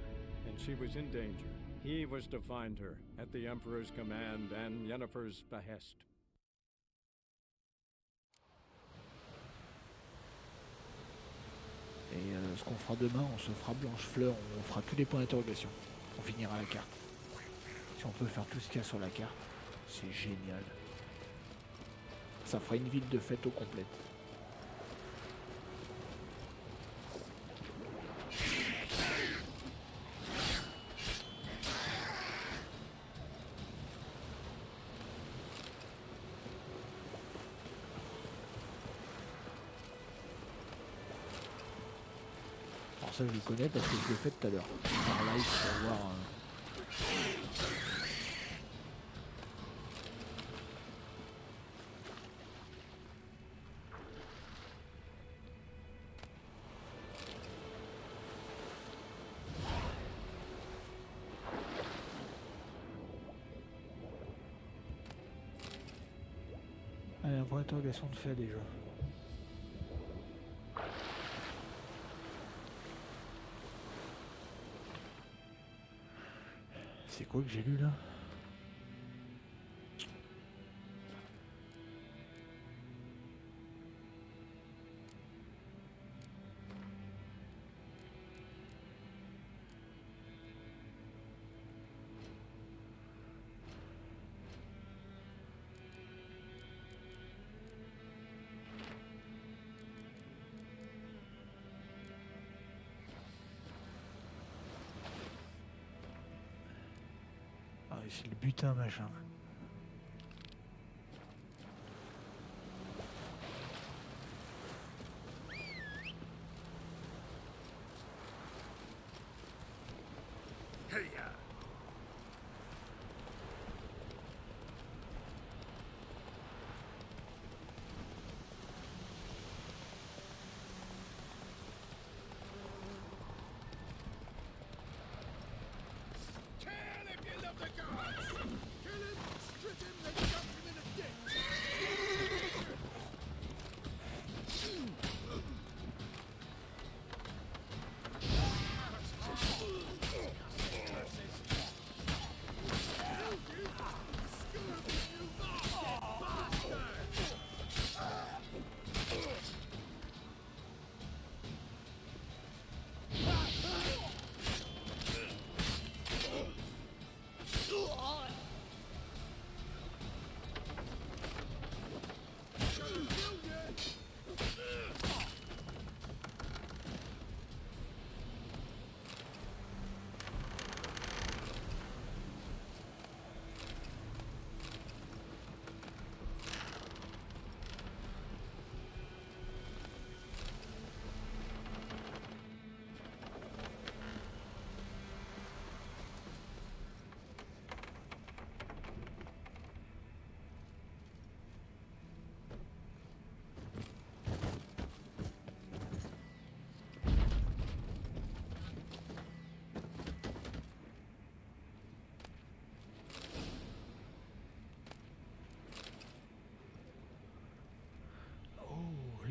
and she was in danger. He was to find her, at the Emperor's command and Yennefer's behest. Et ce qu'on fera demain, on se fera blanche fleur, on fera tous les points d'interrogation. On finira la carte. Si on peut faire tout ce qu'il y a sur la carte, c'est génial. Ça fera une ville de fête au complète. Ça je le connais parce que je l'ai fait tout à l'heure par live pour voir Allez, un point d'interrogation de fait déjà. C'est quoi que j'ai lu là? C'est le butin machin.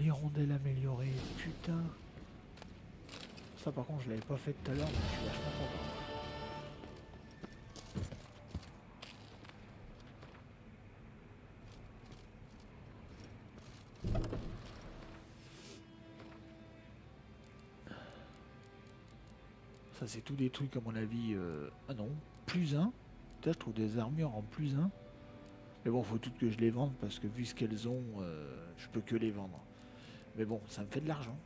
l'hirondelle améliorée, putain. Ça par contre je l'avais pas fait tout à l'heure, mais je suis vachement content. Ça c'est tous des trucs à mon avis. Ah non, plus 1. Là je trouve des armures en plus 1. Mais bon, faut toutes que je les vende parce que vu ce qu'elles ont, je peux que les vendre. Mais bon, ça me fait de l'argent.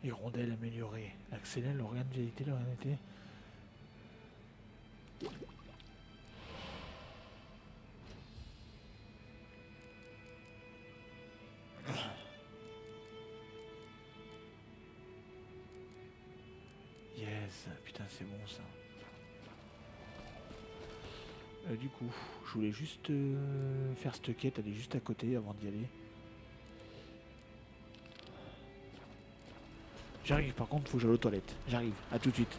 Hirondelle améliorée. Accélère l'organe de vitalité, l'organe de vitalité. Yes, putain c'est bon ça. Du coup, je voulais juste faire cette quête, elle est juste à côté avant d'y aller. J'arrive, par contre, faut que j'aille aux toilettes. J'arrive, à tout de suite.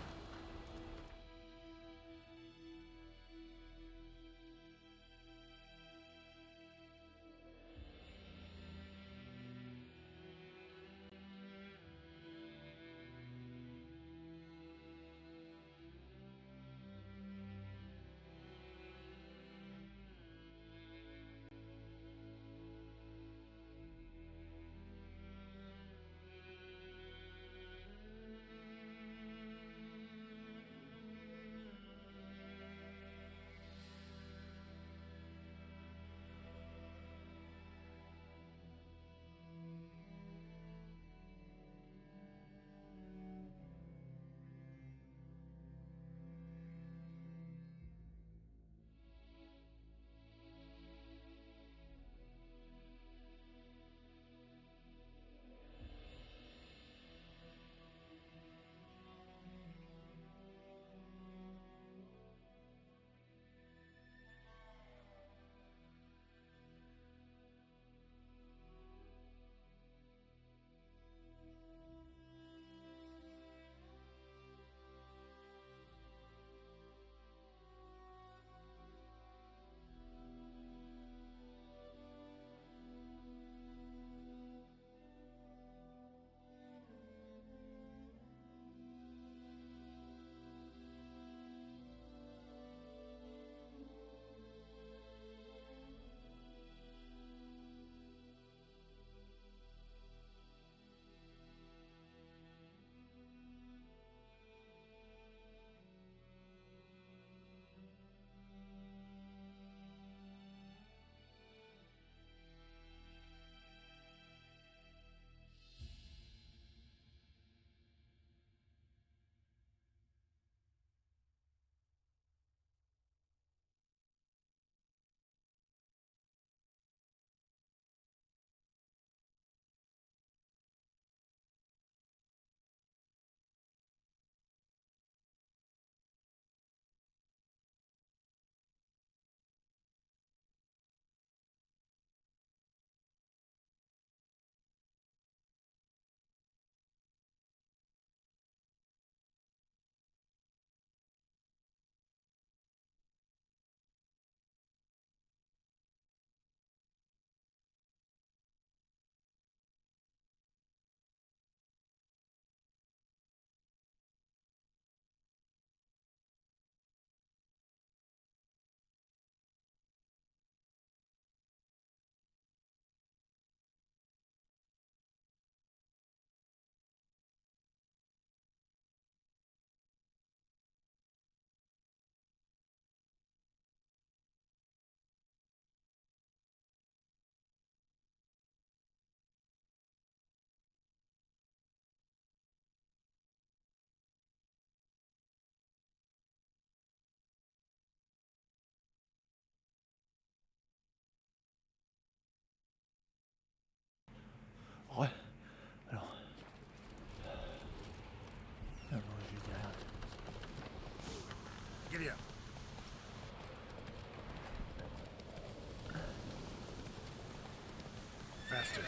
faster.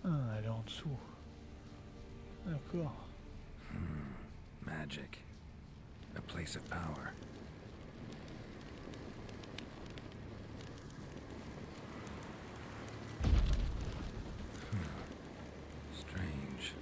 Ah, elle est en dessous. D'accord. Magic. A place of power. Strange.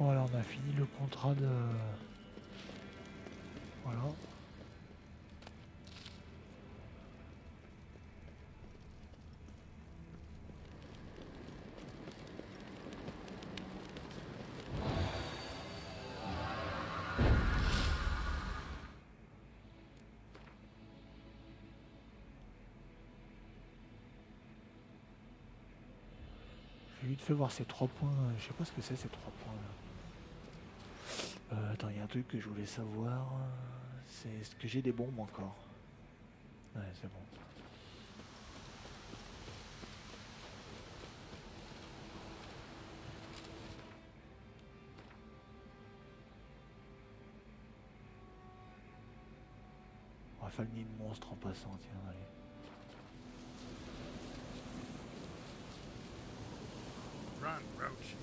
Voilà, on a fini le contrat de... Voilà. J'ai vite fait voir ces 3 points. Je sais pas ce que c'est ces 3 points là. Attends, il y a un truc que je voulais savoir. C'est est-ce que j'ai des bombes encore? Ouais, c'est bon. On va faire le nid de monstre en passant, tiens, allez. Run, Roach.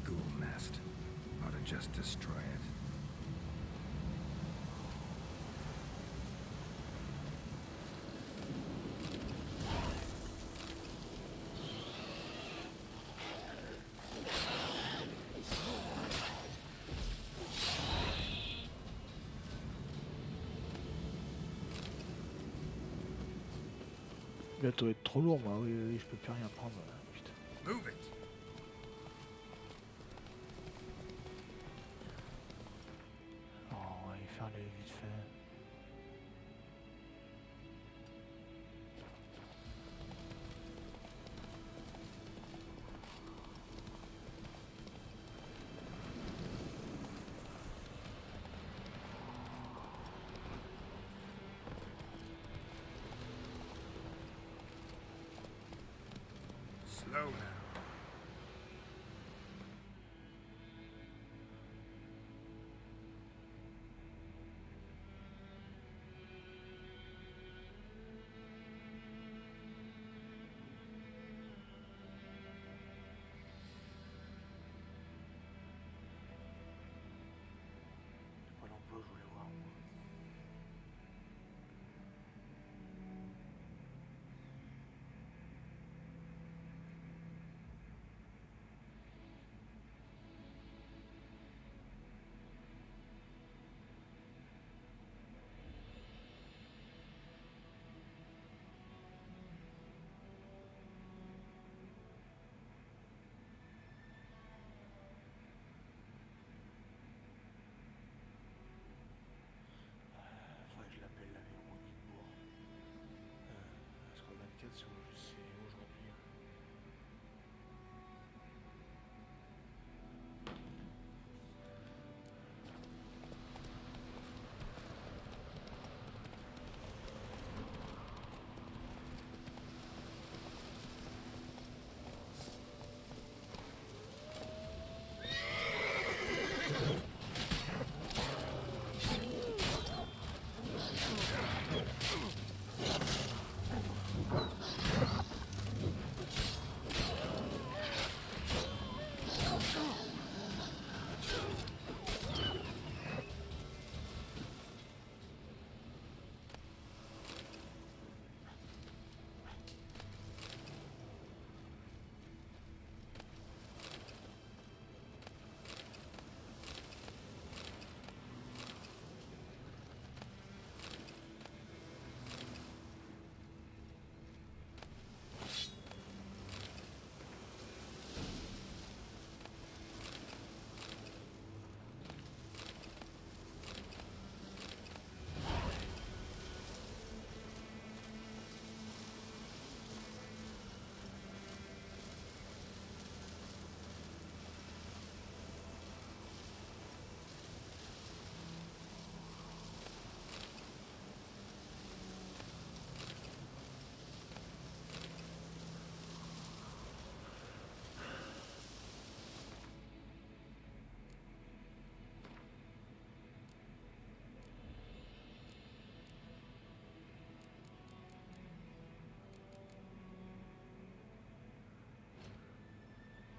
Ghoul nest. Ought to just destroy it. Bientôt être trop lourd, moi. Oui, oui, oui, je peux plus rien prendre. Putain. Move it. Oh, on va y faire les vite fait. Slow now. C'est pas l'emploi que je voulais voir, moi.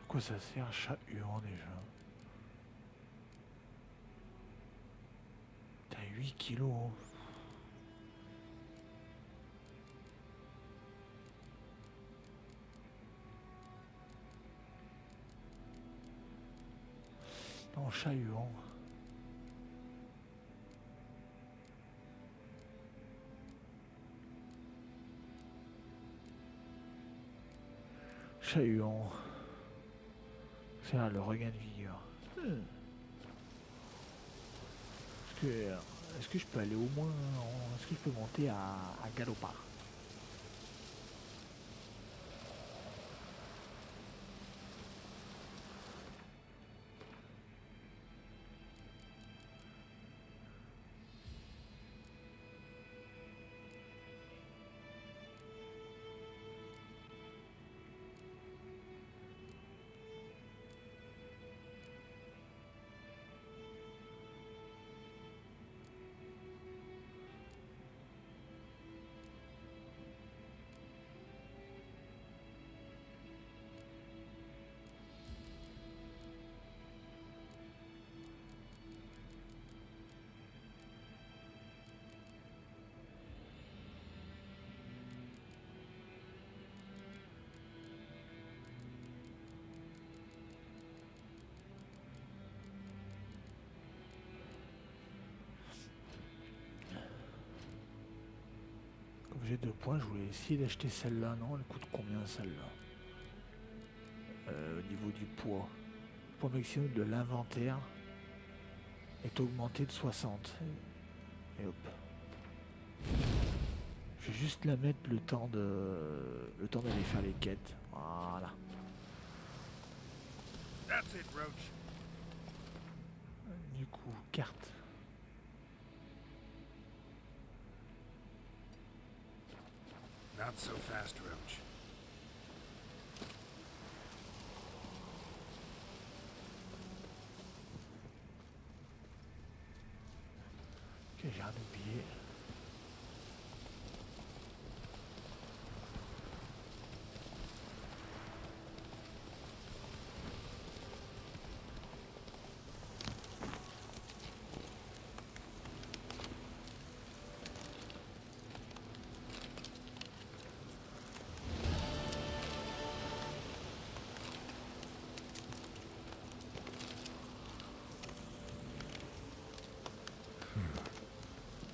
Quoi ça sert un chat huant déjà? T'as 8 kilos. Non, chat huant. Chat huant. C'est là le regain de vigueur. Est-ce que je peux aller au moins est-ce que je peux monter à Galopard? J'ai 2 points, je voulais essayer d'acheter celle-là, non? Elle coûte combien celle-là? Au niveau du poids. Le poids maximum de l'inventaire est augmenté de 60. Et hop. Je vais juste la mettre le temps d'aller faire les quêtes. Voilà. That's it, Roach. Du coup, carte. Not so fast, Roach. Ok, j'ai rien oublié.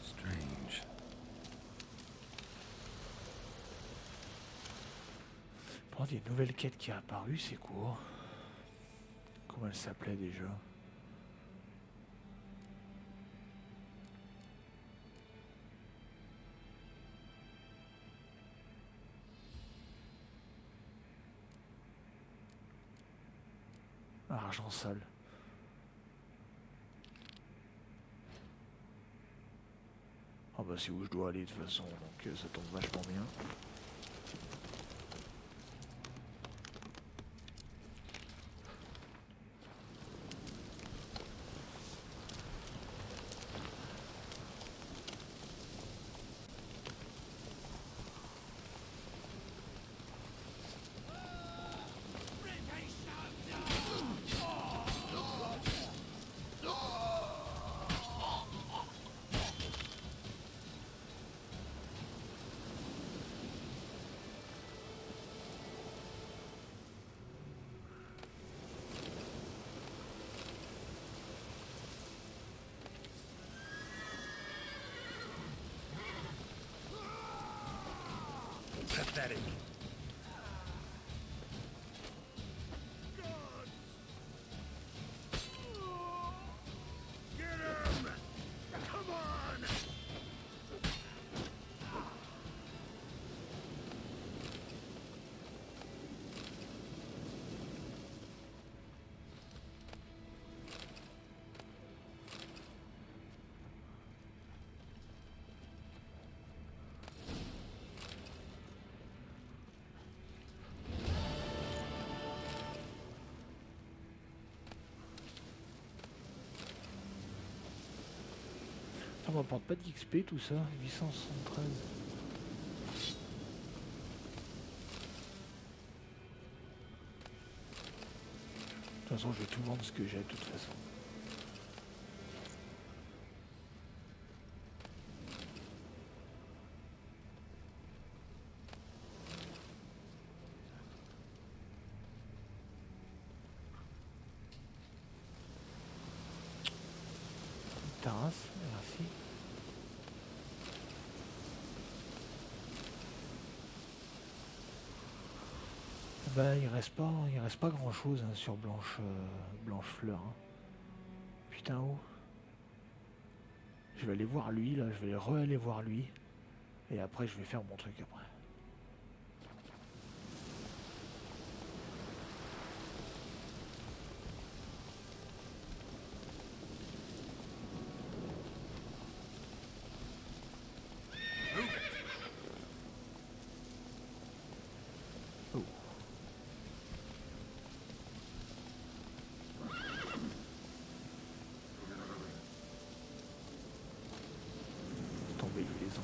Strange. Bon, il y a une nouvelle quête qui est apparue, c'est quoi? Comment elle s'appelait déjà? Argent sale. Ah bah c'est où je dois aller de toute façon, donc ça tombe vachement bien. Pathetic. Get him! Come on! Ça m'apporte pas d'XP tout ça, 873. façon, je vais tout vendre ce que j'ai de toute façon. Terrasse, merci. Bah, il reste pas grand chose hein, sur Blanche Fleur. Hein. Putain oh. Je vais aller voir lui là, je vais re-aller voir lui. Et après je vais faire mon truc après.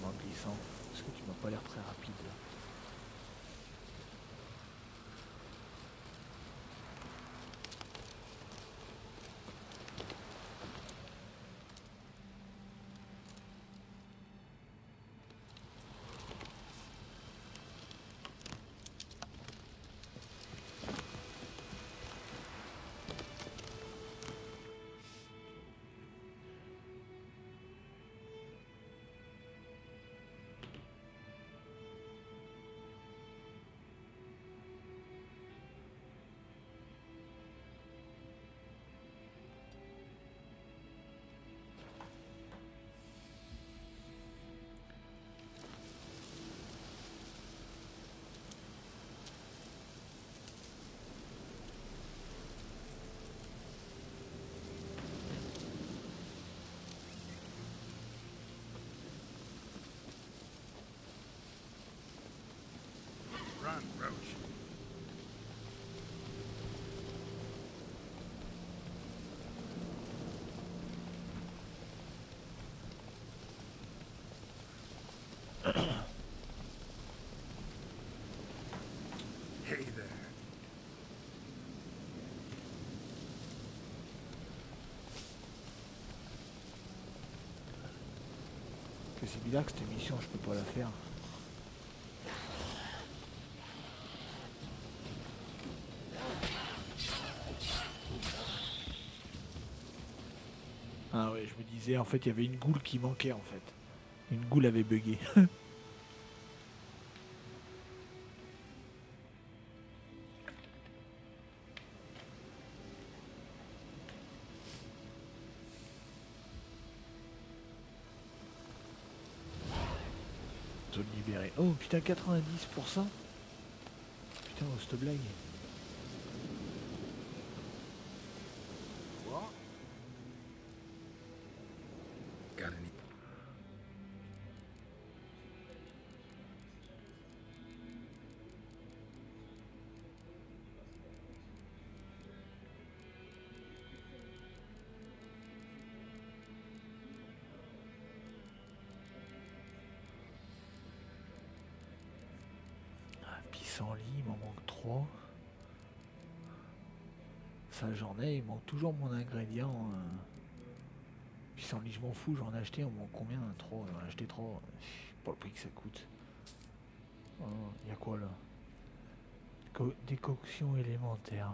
En glissant, parce que tu m'as pas l'air très rapide. Run, Roach. Hey there. Que c'est bizarre que cette émission je peux pas la faire. Ah ouais, je me disais en fait il y avait une goule qui manquait en fait. Une goule avait bugué. Zone libérée. Oh putain 90%. Putain oh, cette blague. Got any? Pissenlit, il m'en manque 3. Ça j'en ai, il manque toujours mon ingrédient. Pissenlit, je m'en fous, j'en ai acheté, on manque combien? 3, j'en ai acheté 3. Pas le prix que ça coûte. Il y a quoi là? Décoction élémentaire.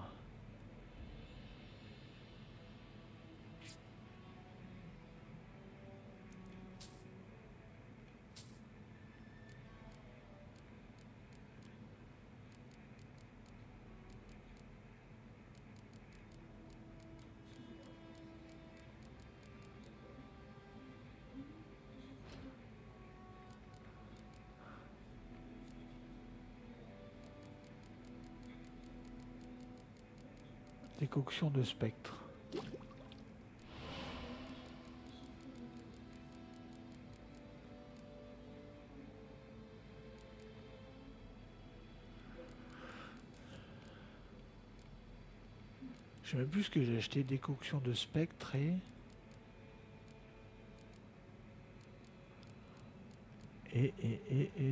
Décoction de spectre. Je sais même plus ce que j'ai acheté. Décoction de spectre et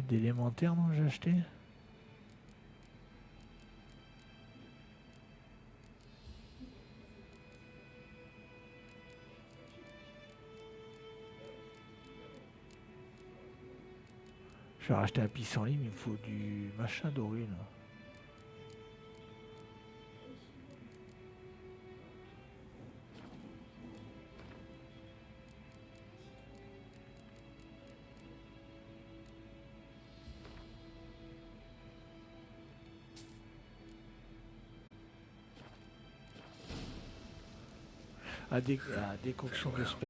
d'élémentaire, non, j'ai acheté. Je vais racheter un pissenlit, mais il me faut du machin doré là. Déconction de